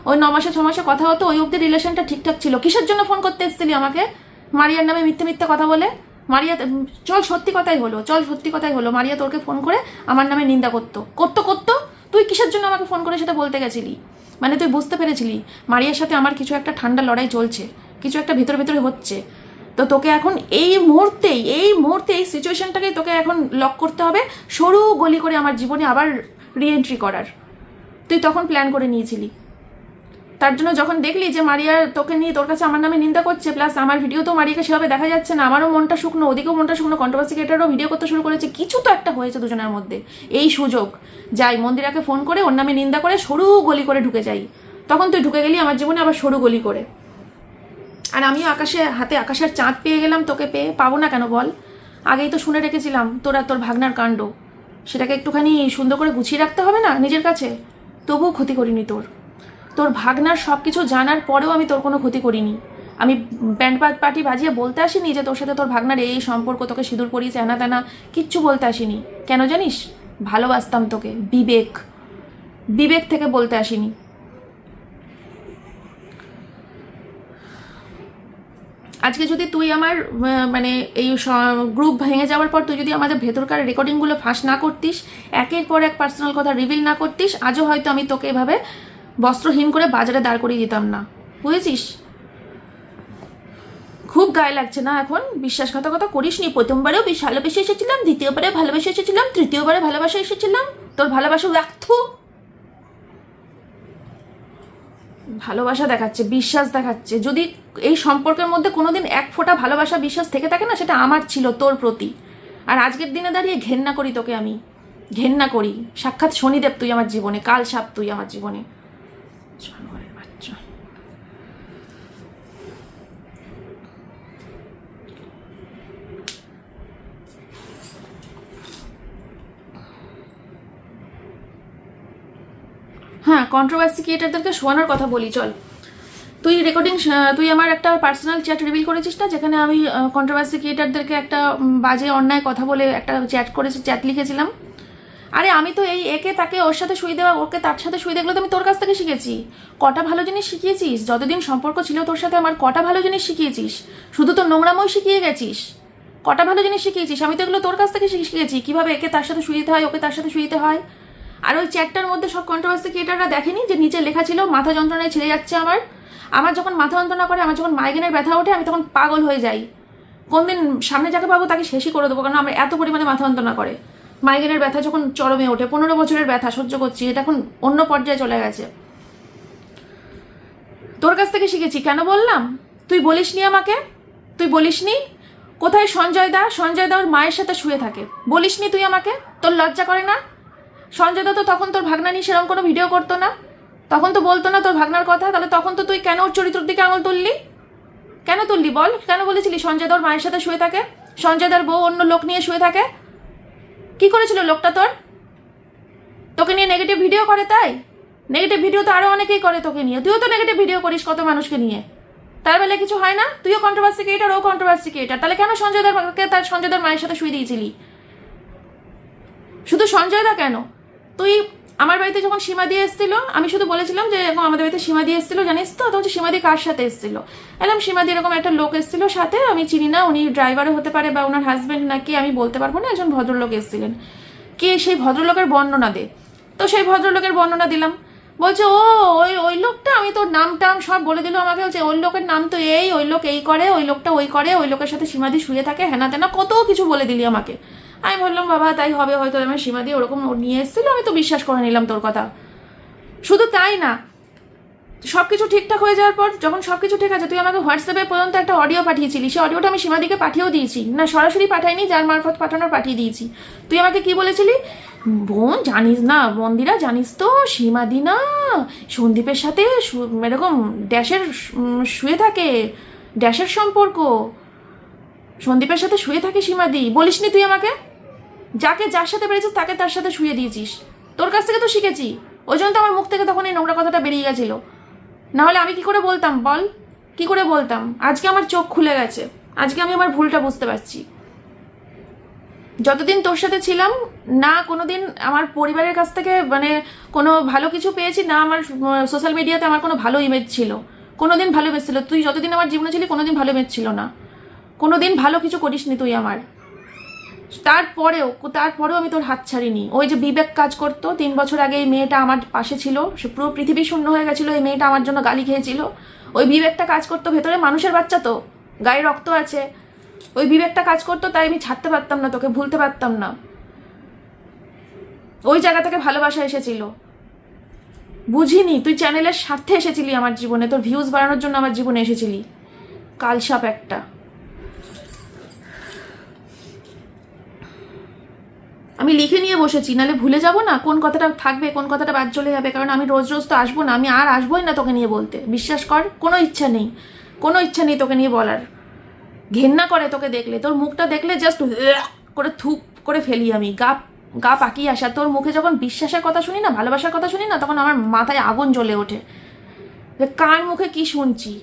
ওই 9 মাসে 6 মাসে কথা হতো, ওই অবধি রিলেশনটা ঠিকঠাক ছিল। কিসের জন্য ফোন করতে এসেছিলি আমাকে মারিয়ার নামে মিথ্যে কথা বলে? মারিয়া, চল সত্যি কথাই হলো, মারিয়া তোরকে ফোন করে আমার নামে নিন্দা করতো। তুই কিসের জন্য আমাকে ফোন করে সেটা বলতে গেছিলি? মানে তুই বুঝতে পেরেছিলি মারিয়ার সাথে আমার কিছু একটা ঠান্ডা লড়াই চলছে, কিছু একটা ভেতরে হচ্ছে। তো তোকে এখন এই মুহূর্তে এই সিচুয়েশনটাকে তোকে এখন লক করতে হবে, সরু গলি করে আমার জীবনে আবার রিএন্ট্রি করার। তুই তখন প্ল্যান করে নিয়েছিলি। তার জন্য যখন দেখলি যে মারিয়া তোকে নিয়ে তোর কাছে আমার নামে নিন্দা করছে, প্লাস আমার ভিডিও তো মারিয়াকে সেভাবে দেখা যাচ্ছে না, আমারও মনটা শুকনো, ওদিকেও মনটা শুকনো, কন্ট্রোভার্সি ক্রিয়েটারও ভিডিও করতে শুরু করেছে, কিছু তো একটা হয়েছে দুজনের মধ্যে। এই সুযোগ যাই মন্দিরাকে ফোন করে ওর নামে নিন্দা করে সরু গলি করে ঢুকে যাই। তখন তুই ঢুকে গেলি আমার জীবনে আবার সরু গলি করে। আর আমিও হাতে আকাশের চাঁদ পেয়ে গেলাম, তোকে পাবো না কেন বল? আগেই তো শুনে রেখেছিলাম তোর ভাগনার কাণ্ড, সেটাকে একটুখানি সুন্দর করে গুছিয়ে রাখতে হবে না নিজের কাছে? তবুও ক্ষতি করিনি তোর ভাগনার সব কিছু জানার পরেও আমি তোর কোনো ক্ষতি করিনি। আমি ব্যান্ড পার্টি বাজিয়ে বলতে আসিনি যে তোর সাথে তোর ভাগনার এই সম্পর্ক, তোকে সিঁদুর পরিয়েছে এনা তেনা, কিচ্ছু বলতে আসিনি। কেন জানিস? ভালোবাসতাম তোকে, বিবেক থেকে বলতে আসিনি। আজকে যদি তুই আমার মানে এই গ্রুপ ভেঙে যাওয়ার পর তুই যদি আমাদের ভেতরকার রেকর্ডিংগুলো ফাঁস না করতিস, একের পর এক পার্সোনাল কথা রিভিল না করতিস, আজও হয়তো আমি তোকে এভাবে বস্ত্রহীন করে বাজারে দাঁড় করিয়ে দিতাম না, বুঝেছিস? খুব গায়ে লাগছে না এখন? বিশ্বাসঘাতকতা করিসনি। প্রথমবারেও ভালোবেসে এসেছিলাম, দ্বিতীয়বারে ভালোবেসে এসেছিলাম, তৃতীয়বারে ভালোবাসা এসেছিলাম, তোর ভালোবাসা রাখথু। ভালোবাসা দেখাচ্ছে, বিশ্বাস দেখাচ্ছে। যদি এই সম্পর্কের মধ্যে কোনোদিন এক ফোঁটা ভালোবাসা বিশ্বাস থেকে থাকে না, সেটা আমার ছিল তোর প্রতি। আর আজকের দিনে দাঁড়িয়ে ঘেন্না করি তোকে, আমি ঘেন্না করি। সাক্ষাৎ শনিদেব তুই আমার জীবনে, কাল সাপ তুই আমার জীবনে। জানোয়ারের বাচ্চা। হ্যাঁ, কন্ট্রোভার্সি ক্রিয়েটারদেরকে শোয়ানোর কথা বলি, চল। তুই আমার একটা পার্সোনাল চ্যাট রিভিল করেছিস না, যেখানে আমি কন্ট্রোভার্সি ক্রিয়েটারদেরকে একটা বাজে অন্যায় কথা বলে একটা চ্যাট লিখেছিলাম। আরে আমি তো একে তাকে ওর সাথে শুয়ে দেওয়া, ওকে তার সাথে শুয়ে দেখলো তো আমি তোর কাছ থেকে শিখেছি। কটা ভালো জিনিস শিখিয়েছিস, যতদিন সম্পর্ক ছিল তোর সাথে আমার কটা ভালো জিনিস শিখিয়েছিস, শুধু তো নোংরাময় শিখিয়ে গেছিস। কটা ভালো জিনিস শিখিয়েছিস, আমি তো এগুলো তোর কাছ থেকে শিখেছি, কিভাবে একে তার সাথে শুয়ে দিতে হয়, ওকে তার সাথে শুয়ে দিতে হয়। আর ওই চ্যাটটার মধ্যে সব কন্ট্রোভার্সি ক্রিয়েটাররা দেখেনি যে নিচে লেখা ছিল মাথা যন্ত্রণায় ছিঁড়ে যাচ্ছে আমার যখন মাথা যন্ত্রণা করে, আমার যখন মাইগ্রেনের ব্যথা ওঠে, আমি তখন পাগল হয়ে যাই। কোনদিন সামনে যাকে পাবো তাকে শেষই করে দেবো, কারণ আমার এত পরিমাণে মাথা যন্ত্রণা করে। মাইগ্রেনের ব্যথা যখন চরমে ওঠে, 15 বছরের ব্যথা সহ্য করছি, এটা এখন অন্য পর্যায়ে চলে গেছে। তোর কাছ থেকে শিখেছি, কেন বললাম? তুই বলিসনি আমাকে, তুই বলিসনি কোথায় সঞ্জয় দা ওর মায়ের সাথে শুয়ে থাকে, বলিসনি তুই আমাকে? তোর লজ্জা করে না? সঞ্জয় দা তো তখন তোর ভাগনা নিয়ে সেরকম কোনো ভিডিও করতো না, তখন তো বলতো না তোর ভাগনার কথা, তাহলে তখন তো তুই কেন ওর চরিত্রের দিকে আঙুল তুললি? কেন তুললি বল? কেন বলেছিলি সঞ্জয় দা ওর মায়ের সাথে শুয়ে থাকে, সঞ্জয় দার বউ অন্য লোক নিয়ে শুয়ে থাকে? কি করেছিল লোকটা তোকে নিয়ে নেগেটিভ ভিডিও করে? তাই নেগেটিভ ভিডিও তো আরো অনেকেই করে তোকে নিয়ে, তুইও তো নেগেটিভ ভিডিও করিস কত মানুষকে নিয়ে, তার বেলা কিছু হয় না? তুইও কন্ট্রোভার্সি ক্রিয়েটার, ও কন্ট্রোভার্সি ক্রিয়েটার, তাহলে কেন সঞ্জয় দার মায়ের সাথে শুয়ে দিয়েছিলি? শুধু সঞ্জয় দা কেন, তুই আমার বাড়িতে যখন সীমা দিয়ে এসেছিল, আমি শুধু বলেছিলাম যে এরকম আমাদের বাড়িতে সীমা দিয়ে এসেছিল, জানিস তো? তো সীমা দিয়ে কার সাথে এসেছিল? এরকম সীমা দিয়ে এরকম একটা লোক এসেছিল সাথে, আমি চিনি না, উনি ড্রাইভারও হতে পারে বা ওনার হাজবেন্ড নাকি আমি বলতে পারবো না, একজন ভদ্রলোক এসেছিলেন। কে সেই ভদ্রলোকের বর্ণনা দে। তো সেই ভদ্রলোকের বর্ণনা দিলাম, বলছে ও ওই লোকটা, আমি তোর নাম টাম সব বলে দিল আমাকে, বলছে ওই লোকের নাম তো ওই লোক এই করে, ওই লোকটা ওই করে, ওই লোকের সাথে সীমাদি শুয়ে থাকে, হেনা তেনা কত কিছু বলে দিলি আমাকে। আমি বললাম বাবা তাই হবে, হয়তো আমার সীমাদি ওরকম নিয়ে এসেছিল, আমি তো বিশ্বাস করে নিলাম তোর কথা। শুধু তাই না, সবকিছু ঠিকঠাক হয়ে যাওয়ার পর যখন সবকিছু ঠিক আছে, তুই আমাকে হোয়াটসঅ্যাপে পর্যন্ত একটা অডিও পাঠিয়েছিলি, সেই অডিওটা আমি সীমাদিকে পাঠিয়েও দিয়েছি, না সরাসরি পাঠাইনি, যার মারফত পাঠানোর পাঠিয়ে দিয়েছি। তুই আমাকে কি বলেছিলি? বোন জানিস না, মন্দিরা জানিস তো সীমাদি না সন্দীপের সাথে এরকম ড্যাশের শুয়ে থাকে, ড্যাশের সম্পর্ক, সন্দীপের সাথে শুয়ে থাকে সীমাদি, বলিসনি তুই আমাকে? যার সাথে বেরিয়েছিস তাকে তার সাথে শুয়ে দিয়েছিস, তোর কাছ থেকে তো শিখেছি, ওই জন্য তো আমার মুখ থেকে তখন এই নোংরা কথাটা বেরিয়ে গেছিল, নাহলে আমি কি করে বলতাম বল, কি করে বলতাম? আজকে আমার চোখ খুলে গেছে, আজকে আমি আমার ভুলটা বুঝতে পারছি। যতদিন তোর সাথে ছিলাম না কোনোদিন আমার পরিবারের কাছ থেকে মানে কোনো ভালো কিছু পেয়েছি না, আমার সোশ্যাল মিডিয়াতে আমার কোনো ভালো ইমেজ ছিল, কোনোদিন ভালো ইমেজ ছিল। তুই যতদিন আমার জীবনে ছিলি কোনোদিন ভালো ইমেজ ছিল না, কোনোদিন ভালো কিছু করিসনি তুই আমার। তারপরেও আমি তোর হাত ছাড়িনি। ওই যে বিবেক কাজ করতো 3 বছর আগে, এই মেয়েটা আমার পাশে ছিল, সে পুরো পৃথিবী শূন্য হয়ে গেছিল, এই মেয়েটা আমার জন্য গালি খেয়েছিল, ওই বিবেকটা কাজ করতো ভেতরে, মানুষের বাচ্চা তো, গায়ে রক্ত আছে, ওই বিবেকটা কাজ করতো, তাই আমি ছাড়তে পারতাম না তোকে, ভুলতে পারতাম না। ওই জায়গা থেকে ভালোবাসা এসেছিল, বুঝিনি তুই চ্যানেলের স্বার্থে এসেছিলি আমার জীবনে, তোর ভিউজ বাড়ানোর জন্য আমার জীবনে এসেছিলি, কালসাপ একটা। আমি লিখে নিয়ে বসেছি, নাহলে ভুলে যাব না কোন কথাটা থাকবে কোন কথাটা বাদ চলে যাবে, কারণ আমি রোজ রোজ তো আসবো না, আমি আর আসবোই না তোকে নিয়ে বলতে, বিশ্বাস কর, কোনো ইচ্ছা নেই তোকে নিয়ে বলার। ঘেন্না করে তোকে দেখলে, তোর মুখটা দেখলে জাস্ট করে থুপ করে ফেলি আমি, গা পাকিয়ে আসা। তোর মুখে যখন বিশ্বাসের কথা শুনি না, ভালোবাসার কথা শুনি না, তখন আমার মাথায় আগুন জ্বলে ওঠে, কার মুখে কি শুনছি।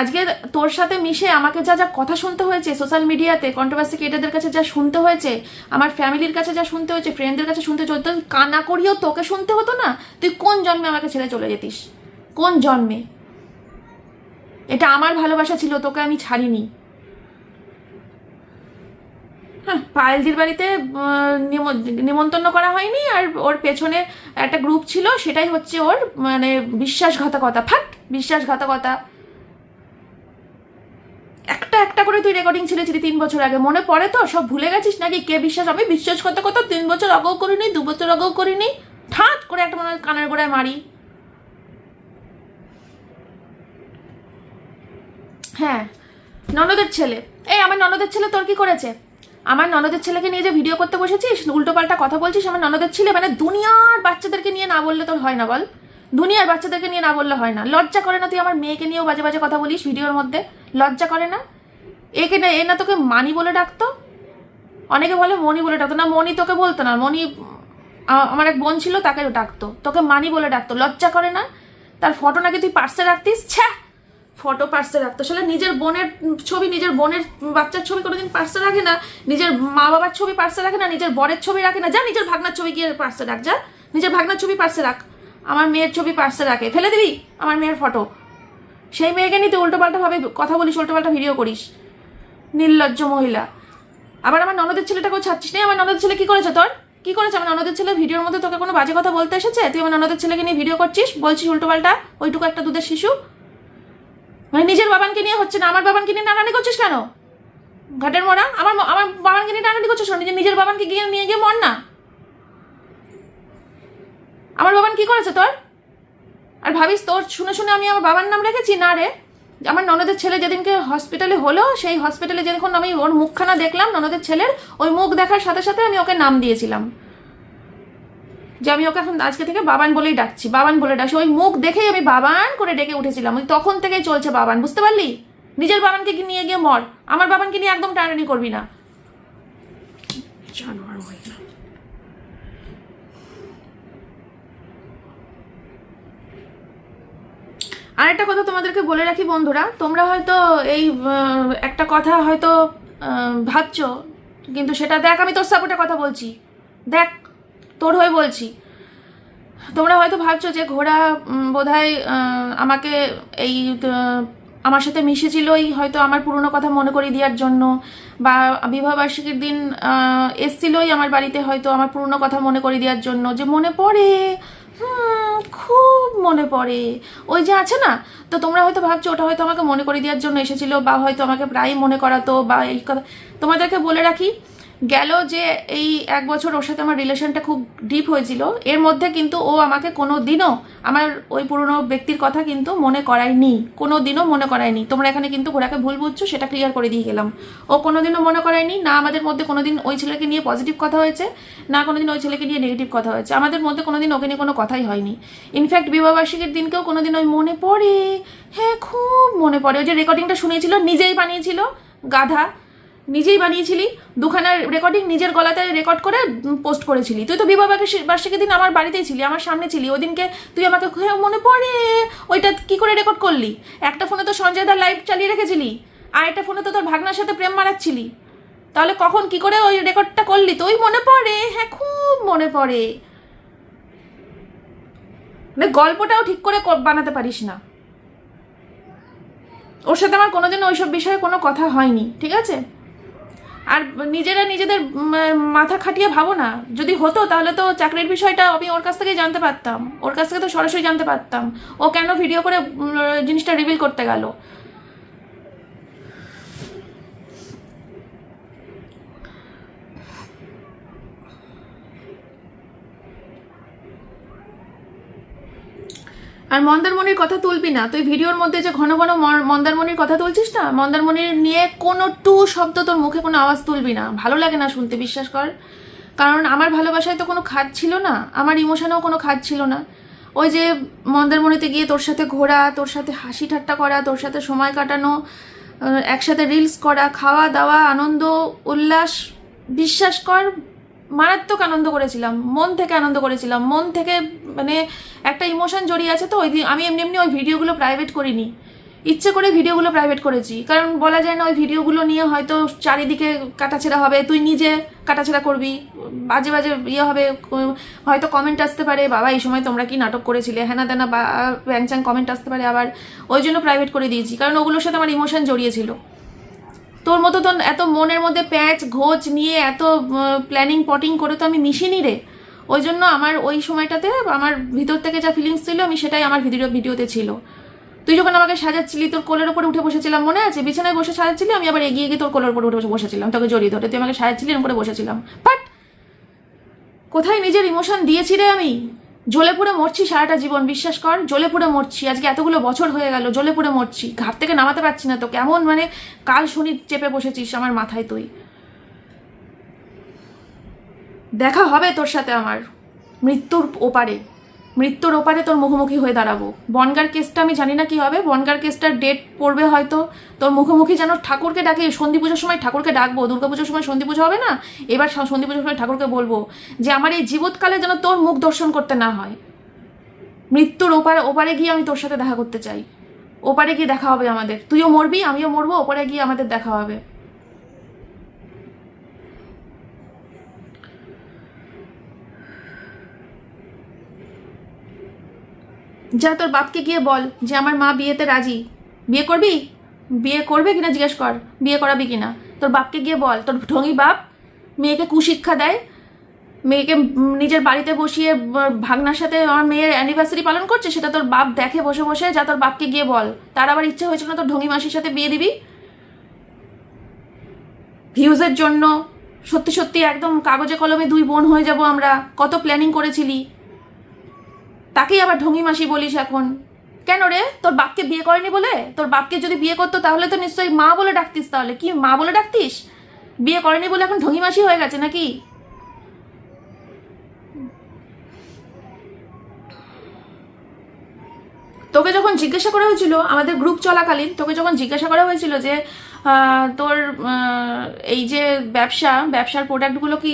আজকে তোর সাথে মিশে আমাকে যা যা কথা শুনতে হয়েছে সোশ্যাল মিডিয়াতে, কন্ট্রোভার্সি ক্রিয়েটারদের কাছে যা শুনতে হয়েছে, আমার ফ্যামিলির কাছে যা শুনতে হয়েছে, ফ্রেন্ডদের কাছে শুনতে হয়েছে, কানা করিও তোকে শুনতে হতো না? তুই কোন জন্মে আমাকে ছেড়ে চলে যেতিস, কোন জন্মে? এটা আমার ভালোবাসা ছিল, তোকে আমি ছাড়িনি। হ্যাঁ, পায়েলদির বাড়িতে নিমন্ত্রণ করা হয়নি, আর ওর পেছনে একটা গ্রুপ ছিল, সেটাই হচ্ছে ওর মানে বিশ্বাসঘাতকতা, বিশ্বাসঘাতকতা। একটা করে তুই রেকর্ডিং ছেড়েছিলি 3 বছর আগে, মনে পড়ে তো? সব ভুলে গেছিস নাকি? কে বিশ্বাস? আমি বিশ্বাসঘাতকতা 3 বছর আগেও করিনি, 2 বছর আগেও করিনি, ঠাট করে একটা মনে হয় কানের গোড়ায় মারি। হ্যাঁ, ননদের ছেলে, আমার ননদের ছেলে তোর কি করেছে? আমার ননদের ছেলেকে নিয়ে যে ভিডিও করতে বসেছিস, উল্টোপাল্টা কথা বলছিস আমার ননদের ছেলে, মানে দুনিয়ার বাচ্চাদেরকে নিয়ে না বললে তোর হয় না বল? দুনিয়ার বাচ্চাদেরকে নিয়ে না বললে হয় না? লজ্জা করে না? তুই আমার মেয়েকে নিয়েও বাজে বাজে কথা বলিস ভিডিওর মধ্যে, লজ্জা করে না? এ না তোকে মানি বলে ডাকতো, অনেকে বলে মনি বলে ডাকতো, না মনি তোকে বলতো না, মনি আমার এক বোন ছিল, তাকে ডাকতো, তোকে মানি বলে ডাকতো, লজ্জা করে না? তার ফটো নাকি তুই পার্সে রাখতিস? ছ্যা, ফটো পার্সে রাখতো। আসলে নিজের বোনের ছবি, নিজের বোনের বাচ্চার ছবি কোনোদিন পার্সে রাখে না, নিজের মা বাবার ছবি পার্সে রাখে না, নিজের বরের ছবি রাখে না। যা নিজের ভাগনার ছবি গিয়ে পার্সে রাখ, যা নিজের ভাগনার ছবি পার্সে রাখ। আমার মেয়ের ছবি পার্সে রাখে, ফেলে দিবি আমার মেয়ের ফটো। সেই মেয়েকে নিয়ে তুই উল্টোপাল্টা ভাবে কথা বলিস, উল্টোপাল্টা ভিডিও করিস, নির্লজ্জ মহিলা। আবার আমার ননদের ছেলেটাকেও ছাড়ছিস না। আমার ননদের ছেলে কি করেছে তোর? কি করেছে আমার ননদের ছেলে? ভিডিওর মধ্যে তোকে কোনো বাজে কথা বলতে এসেছে? তুই আমার ননদের ছেলেকে নিয়ে ভিডিও করছিস, বলছিস উল্টোপাল্টা, ওইটুকু একটা দুধের শিশু। মানে নিজের বাবানকে নিয়ে হচ্ছে না, আমার বাবানকে নিয়ে নানানি করছিস কেন? ঘাটের মরা, আমার আমার বাবানকে নিয়ে নানানি করছিস কেন? নিজের বাবানকে গিয়ে নিয়ে গিয়ে মর না। আমার বাবান কি করেছে তোর? আর ভাবিস তোর শুনে শুনে আমি আমার বাবার নাম রেখেছি? না রে, আমার ননদের ছেলে যেদিনকে হসপিটালে হলো, সেই হসপিটালে যখন আমি ওর মুখখানা দেখলাম ননদের ছেলের, ওই মুখ দেখার সাথে সাথে আমি ওকে নাম দিয়েছিলাম, যে আমি ওকে এখন আজকে থেকে বাবান বলেই ডাকছি, বাবান বলে ডাকছি। ওই মুখ দেখেই আমি বাবান করে ডেকে উঠেছিলাম। ওই তখন থেকেই চলছে বাবান, বুঝতে পারলি? নিজের বাবানকে নিয়ে গিয়ে মর, আমার বাবানকে নিয়ে একদম টানাটানি করবি না। জানোয়ার মহিলা। আর একটা কথা তোমাদেরকে বলে রাখি বন্ধুরা, তোমরা হয়তো এই একটা কথা হয়তো ভাবছো, কিন্তু সেটা দেখ, আমি তোর সাপোর্টে কথা বলছি, দেখ তোর হয়ে বলছি। তোমরা হয়তো ভাবছো যে ঘোড়া বোধহয় আমাকে এই আমার সাথে মিশেছিলই হয়তো আমার পুরনো কথা মনে করিয়ে দেওয়ার জন্য, বা বিবাহবার্ষিকীর দিন এসছিলই আমার বাড়িতে হয়তো আমার পুরনো কথা মনে করিয়ে দেওয়ার জন্য, যে মনে পড়ে, খুব মনে পড়ে, ওই যে আছে না। তো তোমরা হয়তো ভাবছো ওটা হয়তো আমাকে মনে করিয়ে দেওয়ার জন্য এসেছিল, বা হয়তো আমাকে প্রায় মনে করাতো, বা এই কথা। তোমাদেরকে বলে রাখি, গেল যে এই 1 বছর ওর সাথে আমার রিলেশনটা খুব ডিপ হয়েছিল, এর মধ্যে কিন্তু ও আমাকে কোনো দিনও আমার ওই পুরনো ব্যক্তির কথা কিন্তু মনে করায়নি, কোনো দিনও মনে করায়নি। তোমরা এখানে কিন্তু ঘোড়াকে ভুল বুঝছো, সেটা ক্লিয়ার করে দিয়ে গেলাম। ও কোনো দিনও মনে করায়নি, না আমাদের মধ্যে কোনোদিন ওই ছেলেকে নিয়ে পজিটিভ কথা হয়েছে, না কোনোদিন ওই ছেলেকে নিয়ে নেগেটিভ কথা হয়েছে। আমাদের মধ্যে কোনোদিন ওকে নিয়ে কোনো কথাই হয়নি। ইনফ্যাক্ট বিবাহবার্ষিকীর দিনকেও কোনোদিন ওই মনে পড়ে, হ্যাঁ খুব মনে পড়ে। ওই যে রেকর্ডিংটা শুনিয়েছিল, নিজেই বানিয়েছিল, গাধা, নিজেই বানিয়েছিলি, 2খানার রেকর্ডিং নিজের গলাতে রেকর্ড করে পোস্ট করেছিলি। তুই তো বিবাহবার্ষিকীর দিন আমার বাড়িতেই ছিলি, আমার সামনে ছিলি। ওদিনকে তুই আমাকে মনে পড়ে, ওইটা কি করে রেকর্ড করলি? একটা ফোনে তো সঞ্জয় দার লাইভ চালিয়ে রেখেছিলি, আর একটা ফোনে তো তোর ভাগনার সাথে প্রেম মারাচ্ছিলি। তাহলে কখন কি করে ওই রেকর্ডটা করলি? তুই মনে পড়ে, হ্যাঁ খুব মনে পড়ে। মানে গল্পটাও ঠিক করে বানাতে পারিস না। ওর সাথে আমার কোনোদিন ওইসব বিষয়ে কোনো কথা হয়নি, ঠিক আছে? আর নিজেরা নিজেদের মাথা খাটিয়ে ভাবো না, যদি হতো তাহলে তো চাকরির বিষয়টা আমি ওর কাছ থেকেই জানতে পারতাম, ওর কাছ থেকে তো সরাসরি জানতে পারতাম ও কেন ভিডিও করে জিনিসটা রিভিল করতে গেল। আর মন্দারমণির কথা তুলবি না তুই ভিডিওর মধ্যে, যে ঘন ঘন মন্দারমণির কথা তুলছিস না, মন্দারমণির নিয়ে কোনো শব্দ তোর মুখে কোনো আওয়াজ তুলবি না, ভালো লাগে না শুনতে, বিশ্বাস কর। কারণ আমার ভালোবাসায় তো কোনো খাদ ছিল না, আমার ইমোশনেও কোনো খাদ ছিল না। ওই যে মন্দারমণিতে গিয়ে তোর সাথে ঘোরা, তোর সাথে হাসি ঠাট্টা করা, তোর সাথে সময় কাটানো, একসাথে রিলস করা, খাওয়া দাওয়া, আনন্দ উল্লাস, বিশ্বাস কর মারাত্মক আনন্দ করেছিলাম, মন থেকে আনন্দ করেছিলাম, মন থেকে, মানে একটা ইমোশন জড়িয়ে আছে। তো ওই আমি এমনি ওই ভিডিওগুলো প্রাইভেট করিনি, ইচ্ছে করে ভিডিওগুলো প্রাইভেট করেছি। কারণ বলা যায় না ওই ভিডিওগুলো নিয়ে হয়তো চারিদিকে কাটাছেড়া হবে, তুই নিজে কাটাছেড়া করবি, বাজে বাজে ইয়ে হবে, হয়তো কমেন্ট আসতে পারে, বাবা এই সময় তোমরা কি নাটক করেছিলে, হ্যানা তেনা বা ব্যাংচ্যাং কমেন্ট আসতে পারে আবার, ওই জন্য প্রাইভেট করে দিয়েছি। কারণ ওগুলোর সাথে আমার ইমোশন জড়িয়েছিল। তোর মতো তো এত মনের মধ্যে প্যাঁচ ঘোচ নিয়ে এত প্ল্যানিং পটিং করে তো আমি মিশিনি রে। ওই জন্য আমার ওই সময়টাতে আমার ভিতর থেকে যা ফিলিংস ছিল আমি সেটাই আমার ভিডিওতে ছিল। তুই যখন আমাকে সাজাচ্ছিলি, তোর কোলের উপরে উঠে বসেছিলাম, মনে আছে? বিছানায় বসে সাজাচ্ছিলি, আমি আবার এগিয়ে গিয়ে তোর কোলের উপরে উঠে বসেছিলাম, তোকে জড়িয়ে ধরে তুই আমাকে সাজাচ্ছিলি, এরকম করে বসেছিলাম। বাট কোথায় নিজের ইমোশন দিয়েছি রে আমি? জ্বলে পুড়ে মরছি সারাটা জীবন, বিশ্বাস কর, জ্বলে পুড়ে মরছি। আজকে এতগুলো বছর হয়ে গেল, জ্বলে পুড়ে মরছি, ঘাট থেকে নামাতে পারছি না। তো কেমন মানে কাল শনি চেপে বসেছিস আমার মাথায় তুই। দেখা হবে তোর সাথে আমার মৃত্যুর ওপারে, মৃত্যুর ওপারে তোর মুখোমুখি হয়ে দাঁড়াবো। বনগার কেসটা আমি জানি না কি হবে, বনগার কেসটার ডেট পড়বে হয়তো, তোর মুখোমুখি যেন ঠাকুরকে ডাকে, সন্ধি পুজোর সময় ঠাকুরকে ডাকবো, দুর্গাপুজোর সময় সন্ধি পুজো হবে না, এবার সন্ধি পুজোর সময় ঠাকুরকে বলবো যে আমার এই জীবৎকালে যেন তোর মুখ দর্শন করতে না হয়। মৃত্যুর ওপারে গিয়ে আমি তোর সাথে দেখা করতে চাই, ওপারে গিয়ে দেখা হবে আমাদের, তুইও মরবি আমিও মরবো, ওপারে গিয়ে আমাদের দেখা হবে। যা তোর বাপকে গিয়ে বল যে আমার মা বিয়েতে রাজি, বিয়ে করবি, বিয়ে করবে কিনা জিজ্ঞেস কর, বিয়ে করাবি কিনা। তোর বাপকে গিয়ে বল, তোর ঢঙি বাপ মেয়েকে কুশিক্ষা দেয়, মেয়েকে নিজের বাড়িতে বসিয়ে ভাগনার সাথে আমার মেয়ের অ্যানিভার্সারি পালন করছে, সেটা তোর বাপ দেখে বসে বসে। যা তোর বাপকে গিয়ে বল। তার আবার ইচ্ছা হয়েছিল না তোর ঢঙি মাসির সাথে বিয়ে দিবি ভিউজের জন্য। সত্যি সত্যি একদম কাগজে কলমে দুই বোন হয়ে যাব আমরা, কত প্ল্যানিং করেছিলি, তাকেই আবার ঢঙি মাসি বলিস এখন কেন রে? তোর বাপকে বিয়ে করেনি বলে? তোর বাপকে যদি বিয়ে করতো তাহলে তো নিশ্চয়ই মা বলে ডাকতিস। তাহলে কি মা বলে ডাকতিস? বিয়ে করেনি বলে এখন ঢঙি মাসি হয়ে গেছে নাকি? তোকে যখন জিজ্ঞাসা করা হয়েছিল আমাদের গ্রুপ চলাকালীন, তোকে যখন জিজ্ঞাসা করা হয়েছিল যে তোর এই যে ব্যবসার প্রোডাক্টগুলো কি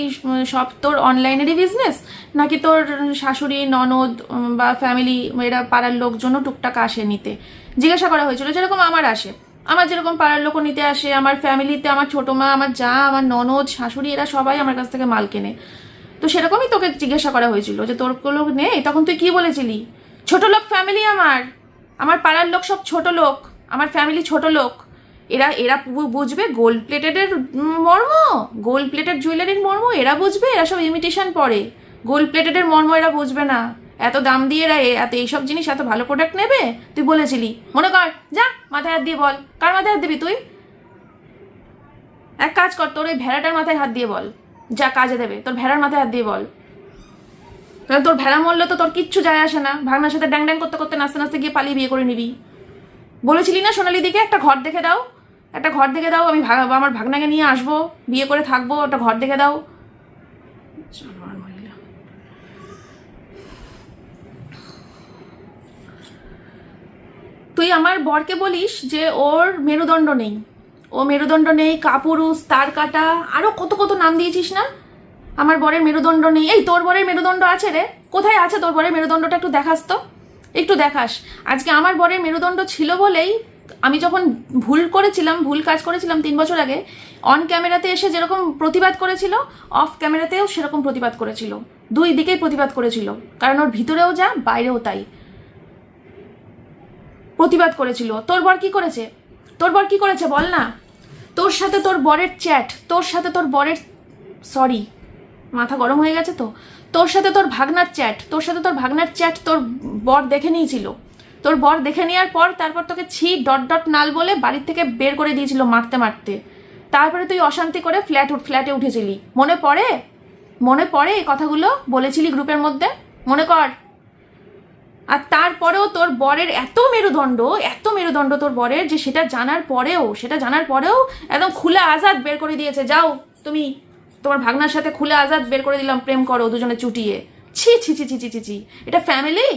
সব তোর অনলাইনেরই বিজনেস, নাকি তোর শাশুড়ি ননদ বা ফ্যামিলি এরা পাড়ার লোকজনও টুকটাক আসে নিতে, জিজ্ঞাসা করা হয়েছিল। যেরকম আমার আসে, আমার যেরকম পাড়ার লোকও নিতে আসে, আমার ফ্যামিলিতে আমার ছোটো মা, আমার যা, আমার ননদ, শাশুড়ি এরা সবাই আমার কাছ থেকে মাল কেনে। তো সেরকমই তোকে জিজ্ঞাসা করা হয়েছিল যে তোর কোনো নেই, তখন তুই কি বলেছিলি? ছোট লোক ফ্যামিলি, আমার পাড়ার লোক সব ছোট লোক, আমার ফ্যামিলি ছোট লোক, এরা এরা বুঝবে গোল্ড প্লেটেডের মর্ম, গোল্ড প্লেটেড জুয়েলারির মর্ম এরা বুঝবে, এরা সব ইমিটেশন পরে, গোল্ড প্লেটেডের মর্ম এরা বুঝবে না। এত দাম দিয়ে এরা এত এইসব জিনিস এত ভালো প্রোডাক্ট নেবে? তুই বলেছিলি, মনে কর, যা মাথায় হাত দিয়ে বল, কার মাথায় হাত দিবি তুই? এক কাজ কর, তোর ওই ভেড়াটার মাথায় হাত দিয়ে বল, যা কাজে দেবে, তোর ভেড়ার মাথায় হাত দিয়ে বল। কারণ তোর ভেড়া মরলে তো তোর কিচ্ছু যায় আসে না, ভাগনার সাথে ড্যাং ড্যাং করতে করতে নাচতে নাচতে গিয়ে পালিয়ে বিয়ে করে নিবি। বলেছিলি না সোনালি দিকে একটা ঘর দেখে দাও, একটা ঘর দেখে দাও, আমি আমার ভাগনাকে নিয়ে আসবো, বিয়ে করে থাকবো, একটা ঘর দেখে দাও। তুই আমার বরকে বলিস যে ওর মেরুদণ্ড নেই, ও মেরুদণ্ড নেই, কাপুরুষ, তার কাটা, আরো কত কত নাম দিয়েছিস না। আমার বরের মেরুদণ্ড নেই। এই তোর বরের মেরুদণ্ড আছে রে, কোথায় আছে তোর বরের মেরুদণ্ডটা? একটু দেখাস তো, একটু দেখাস। আজকে আমার বরের মেরুদণ্ড ছিল বলেই আমি যখন ভুল কাজ করেছিলাম 3 বছর আগে, অন ক্যামেরাতে এসে যেরকম প্রতিবাদ করেছিল, অফ ক্যামেরাতেও সেরকম প্রতিবাদ করেছিল, দুই দিকেই প্রতিবাদ করেছিল। কারণ ওর ভিতরেও যা বাইরেও তাই প্রতিবাদ করেছিল। তোর বর কি করেছে? তোর বর কি করেছে বল না? তোর সাথে তোর বরের চ্যাট, তোর সাথে তোর বরের, সরি মাথা গরম হয়ে গেছে তো, তোর সাথে তোর ভাগনার চ্যাট, তোর বর দেখে নিয়েছিল। তোর বর দেখে নেওয়ার পর তারপর তোকে ছি ডট নাল বলে বাড়ির থেকে বের করে দিয়েছিল মারতে মারতে। তারপরে তুই অশান্তি করে ফ্ল্যাটে উঠেছিলি। মনে পড়ে এই কথাগুলো বলেছিলি গ্রুপের মধ্যে, মনে কর। আর তারপরেও তোর বরের এত মেরুদণ্ড তোর বরের, যে সেটা জানার পরেও একদম খুলে আজাদ বের করে দিয়েছে, যাও তুমি তোমার ভাগনার সাথে খুলে আজাদ বের করে দিলাম, প্রেম করো দুজনে চুটিয়ে। ছি ছি ছি ছি ছি ছি ছি, এটা ফ্যামিলি?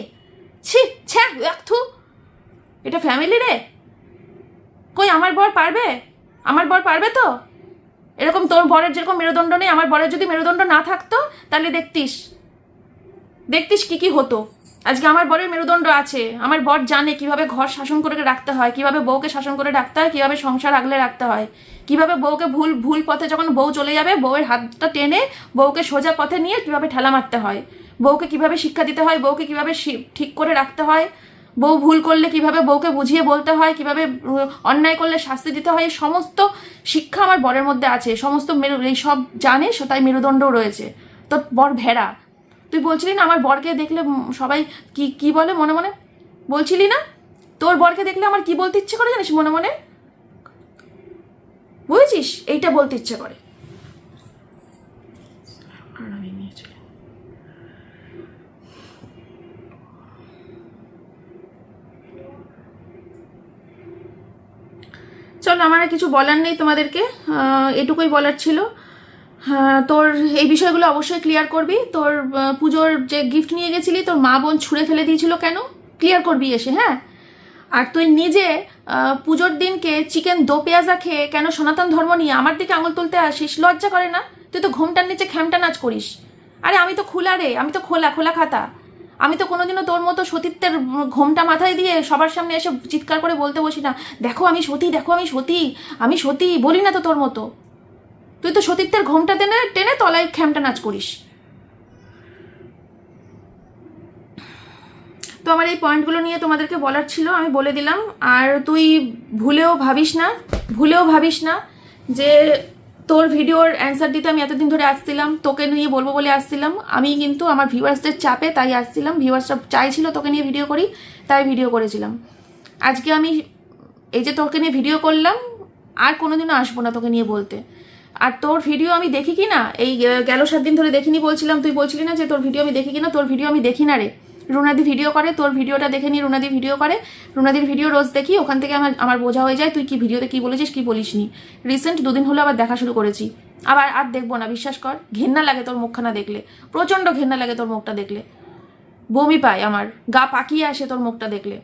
ছি ছ্যা থু, এটা ফ্যামিলি রে? কই আমার বর পারবে তো এরকম? তোর বরের যেরকম মেরুদণ্ড নেই, আমার বরের যদি মেরুদণ্ড না থাকতো তাহলে দেখতিস কি হতো। আজকে আমার বরের মেরুদণ্ড আছে, আমার বর জানে কিভাবে ঘর শাসন করে রাখতে হয়, কিভাবে বউকে শাসন করে রাখতে হয়, কিভাবে সংসার আগলে রাখতে হয়, কিভাবে বউকে ভুল পথে যখন বউ চলে যাবে বউয়ের হাতটা টেনে বউকে সোজা পথে নিয়ে কিভাবে ঠেলা মারতে হয়, বউকে কিভাবে শিক্ষা দিতে হয়, বউকে কিভাবে ঠিক করে রাখতে হয়, বউ ভুল করলে কিভাবে বউকে বুঝিয়ে বলতে হয়, কিভাবে অন্যায় করলে শাস্তি দিতে হয়, এই সমস্ত শিক্ষা আমার বরের মধ্যে আছে, সমস্ত এই সব জানে, তাই মেরুদণ্ডও রয়েছে। তোর বর ভেড়া। তুই বলছিলি না আমার বরকে দেখলে সবাই কি বলে মনে মনে, বলছিলি না তোর বরকে দেখলে আমার কি বলতে ইচ্ছে করে জানিস মনে মনে? বুঝেছিস? এইটা বলতে ইচ্ছে করে। চল, আমার আর কিছু বলার নেই তোমাদেরকে, এটুকুই বলার ছিল। হ্যাঁ, তোর এই বিষয়গুলো অবশ্যই ক্লিয়ার করবি। তোর পুজোর যে গিফট নিয়ে গেছিলি তোর মা বোন ছুঁড়ে ফেলে দিয়েছিল কেন, ক্লিয়ার করবি এসে। হ্যাঁ, আর তুই নিজে পুজোর দিনকে চিকেন দো পেঁয়াজা খেয়ে কেন সনাতন ধর্ম নিয়ে আমার দিকে আঙুল তুলতে আসিস? লজ্জা করে না? তুই তো ঘোমটার নিচে খ্যামটা নাচ করিস। আরে আমি তো খোলা রে, আমি তো খোলা খোলা খাতা। আমি তো কোনোদিনও তোর মতো সতীত্বের ঘোমটা মাথায় দিয়ে সবার সামনে এসে চিৎকার করে বলতে বসি না, দেখো আমি সতী, দেখো আমি সতী, আমি সতী বলি না তো তোর মতো। তুই তো সতীত্বের ঘোমটা টেনে টেনে তলায় খ্যামটা নাচ করিস। তো আমার এই পয়েন্টগুলো নিয়ে তোমাদেরকে বলার ছিল, আমি বলে দিলাম। আর তুই ভুলেও ভাবিস না যে তোর ভিডিওর অ্যান্সার দিতে আমি এতদিন ধরে আসছিলাম, তোকে নিয়ে বলবো বলে আসছিলাম। আমি কিন্তু আমার ভিউয়ার্সদের চাপে তাই আসছিলাম, ভিউয়ার্সরা চাইছিল তোকে নিয়ে ভিডিও করি তাই ভিডিও করেছিলাম। আজকে আমি এই যে তোকে নিয়ে ভিডিও করলাম, আর কোনোদিনও আসবো না তোকে নিয়ে বলতে। আর তোর ভিডিও আমি দেখি কি না, এই গেল 7 দিন ধরে দেখিনি বলছিলাম, তুই বলছিলি না যে তোর ভিডিও আমি দেখি কিনা। তোর ভিডিও আমি দেখি না রে, রুনাদি ভিডিও করে, তোর ভিডিওটা দেখে নি, রুনাদি ভিডিও করে, রুনাদির ভিডিও রোজ দেখি, ওখান থেকে আমার বোঝা হয়ে যায় তুই কি ভিডিওতে কি বলেছিস কি বলিসনি। রিসেন্ট 2 দিন হলো আবার দেখা শুরু করেছি, আবার আর দেখবো না, বিশ্বাস কর। ঘেন্না লাগে তোর মুখখানা দেখলে, প্রচণ্ড ঘেন্না লাগে তোর মুখটা দেখলে, বমি পায়, আমার গা পাকিয়ে আসে তোর মুখটা দেখলে।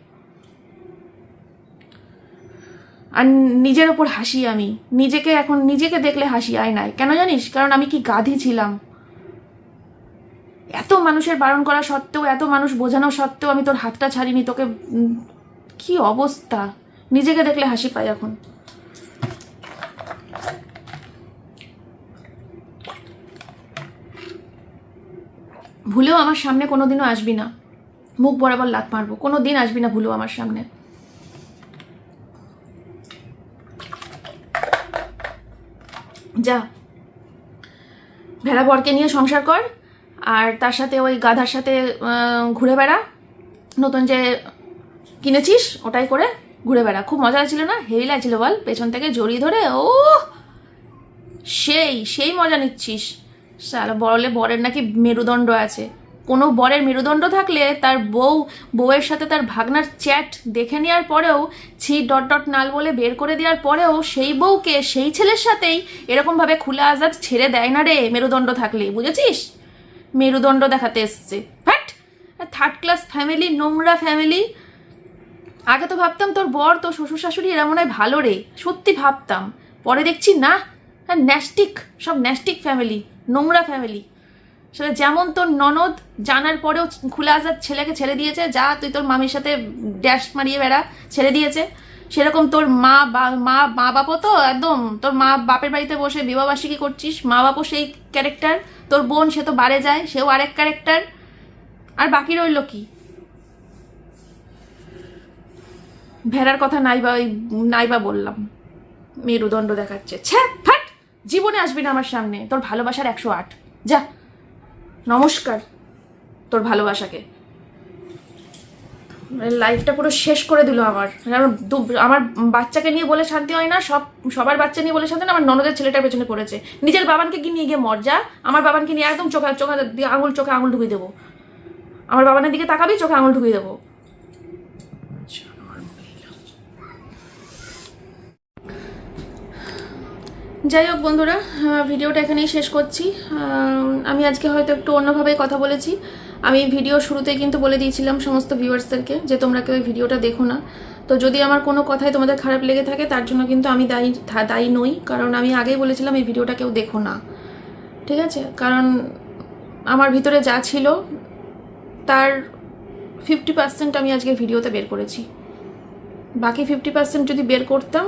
আর নিজের ওপর হাসি, আমি নিজেকে দেখলে হাসি আয়নায়, কেন জানিস? কারণ আমি কি গাধি ছিলাম। এত মানুষের বারণ করা সত্ত্বেও, এত মানুষ বোঝানো সত্ত্বেও আমি তোর হাতটা ছাড়িনি। তোকে কি অবস্থা, নিজেকে দেখলে হাসি পায় এখন। ভুলেও আমার সামনে কোনোদিনও আসবি না, মুখ বরাবর লাত মারবো, কোনোদিন আসবি না ভুলেও আমার সামনে। যা, ভেড়া বরকে নিয়ে সংসার কর, আর তার সাথে ওই গাধার সাথে ঘুরে বেড়া, নতুন যে কিনেছিস ওটাই করে ঘুরে বেড়া। খুব মজা ছিল না? হেভি লাগছিল বল, পেছন থেকে জড়িয়ে ধরে, ও সেই মজা নিচ্ছিস। সালা বলে বরের নাকি মেরুদণ্ড আছে। কোনো বরের মেরুদণ্ড থাকলে তার বউয়ের সাথে তার ভাগনার চ্যাট দেখে নেওয়ার পরেও, ছি ডট ডট নাল বলে বের করে দেওয়ার পরেও সেই বউকে সেই ছেলের সাথেই এরকমভাবে খোলা আজাদ ছেড়ে দেয় না রে, মেরুদণ্ড থাকলে, বুঝেছিস? মেরুদণ্ড দেখাতে এসছে, হ্যাট! 3rd ক্লাস ফ্যামিলি, নোংরা ফ্যামিলি। আগে তো ভাবতাম তোর বর, তোর শ্বশুর শাশুড়ি এরা মনে হয় ভালো রে, সত্যি ভাবতাম। পরে দেখছি না, ন্যাস্টিক, সব ন্যাস্টিক ফ্যামিলি, নোংরা ফ্যামিলি। সেটা যেমন তোর ননদ জানার পরেও খুলে আসার ছেলেকে ছেড়ে দিয়েছে, যা তুই তোর মামির সাথে ড্যাশ মারিয়ে বেড়া, ছেড়ে দিয়েছে। সেরকম তোর মা বাপও তো একদম, তোর মা বাপের বাড়িতে বসে বিবাহবার্ষিকী করছিস, মা বাপও সেই ক্যারেক্টার। তোর বোন সে তো বাড়ে যায়, সেও আরেক ক্যারেক্টার। আর বাকি রইল কি? ভেড়ার কথা নাইবা বললাম, মেরুদণ্ড দেখাচ্ছে। ছ্যা, ফাট! জীবনে আসবি না আমার সামনে। তোর ভালোবাসার 108। যা, নমস্কার তোর ভালোবাসাকে। লাইফটা পুরো শেষ করে দিল আমার। আমার বাচ্চাকে নিয়ে বলে শান্তি হয় না, সবার বাচ্চা নিয়ে বলে শান্তি না, আমার ননদের ছেলেটার পেছনে পড়েছে। নিজের বাবানকে কি নিয়ে গিয়ে মর যা। আমার বাবানকে নিয়ে একদম চোখে আঙুল ঢুকিয়ে দেবো। আমার বাবানের দিকে তাকাবি, চোখে আঙুল ঢুকিয়ে দেবো। যাই হোক বন্ধুরা, ভিডিওটা এখানেই শেষ করছি। আমি আজকে হয়তো একটু অন্যভাবে কথা বলেছি। আমি ভিডিও শুরুতেই কিন্তু বলে দিয়েছিলাম সমস্ত ভিউয়ার্সদেরকে যে তোমরা কেউ এই ভিডিওটা দেখো না। তো যদি আমার কোনো কথায় তোমাদের খারাপ লেগে থাকে তার জন্য কিন্তু আমি দায়ী নই, কারণ আমি আগেই বলেছিলাম এই ভিডিওটা কেউ দেখো না, ঠিক আছে? কারণ আমার ভিতরে যা ছিল তার 50% আমি আজকে ভিডিওতে বের করেছি। বাকি 50% যদি বের করতাম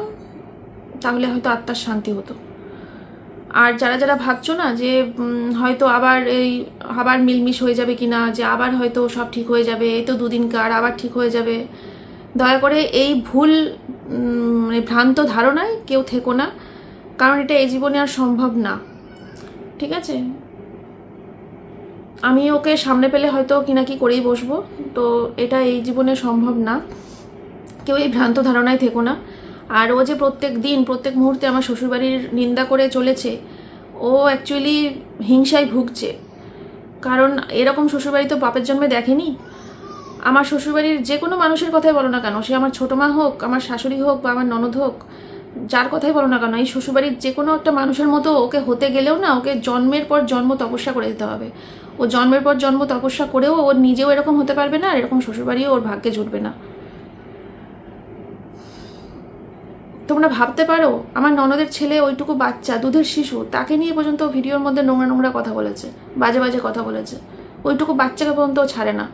তাহলে হয়তো আত্মার শান্তি হতো। আর যারা ভাবছো না যে হয়তো আবার মিলমিশ হয়ে যাবে কিনা, যে আবার হয়তো সব ঠিক হয়ে যাবে, এই তো 2 দিনকার, আবার ঠিক হয়ে যাবে, দয়া করে এই ভুল মানে ভ্রান্ত ধারণায় কেউ থেকো না, কারণ এটা এই জীবনে আর সম্ভব না, ঠিক আছে? আমি ওকে সামনে পেলে হয়তো কি করেই বসবো, তো এটা এই জীবনে সম্ভব না। কেউ এই ভ্রান্ত ধারণায় থেকো না। আর ও যে প্রত্যেক মুহূর্তে আমার শ্বশুরবাড়ির নিন্দা করে চলেছে, ও অ্যাকচুয়ালি হিংসায় ভুগছে। কারণ এরকম শ্বশুরবাড়ি তো বাপের জন্মে দেখেনি। আমার শ্বশুরবাড়ির যে কোনো মানুষের কথাই বলো না কেন, সে আমার ছোটো মা হোক, আমার শাশুড়ি হোক বা আমার ননদ হোক, যার কথাই বলো না কেন, এই শ্বশুরবাড়ির যে কোনো একটা মানুষের মতো ওকে হতে গেলেও না, ওকে জন্মের পর জন্ম তপস্যা করে দিতে হবে। ও জন্মের পর জন্ম তপস্যা করেও ওর নিজেও এরকম হতে পারবে না, আর এরকম শ্বশুরবাড়িও ওর ভাগ্যে জুটবে না। তোমরা ভাবতে পারো, আমার ননদের ছেলে ওইটুকু বাচ্চা, দুধের শিশু, তাকে নিয়ে পর্যন্ত ভিডিওর মধ্যে নোংরা নোংরা কথা বলেছে, বাজে বাজে কথা বলেছে। ওইটুকু বাচ্চাকে পর্যন্ত ও ছাড়ে না।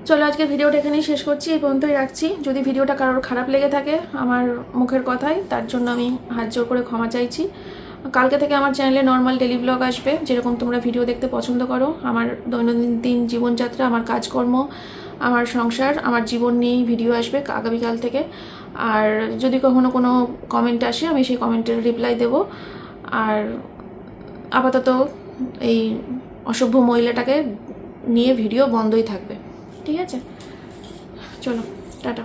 চলো আজকে ভিডিওটা এখানেই শেষ করছি, এই পর্যন্তই রাখছি। যদি ভিডিওটা কারোর খারাপ লেগে থাকে আমার মুখের কথায়, তার জন্য আমি হাত জোর করে ক্ষমা চাইছি। কালকে থেকে আমার চ্যানেলে নর্মাল ডেলি ব্লগ আসবে, যেরকম তোমরা ভিডিও দেখতে পছন্দ করো। আমার দৈনন্দিন জীবনযাত্রা, আমার কাজকর্ম, আমার সংসার, আমার জীবন নিয়েই ভিডিও আসবে আগামীকাল থেকে। আর যদি কখনো কোনো কমেন্ট আসে, আমি সেই কমেন্টের রিপ্লাই দেব। আর আপাতত এই অসভ্য মহিলাটাকে নিয়ে ভিডিও বন্ধই থাকবে, ঠিক আছে? চলো টাটা।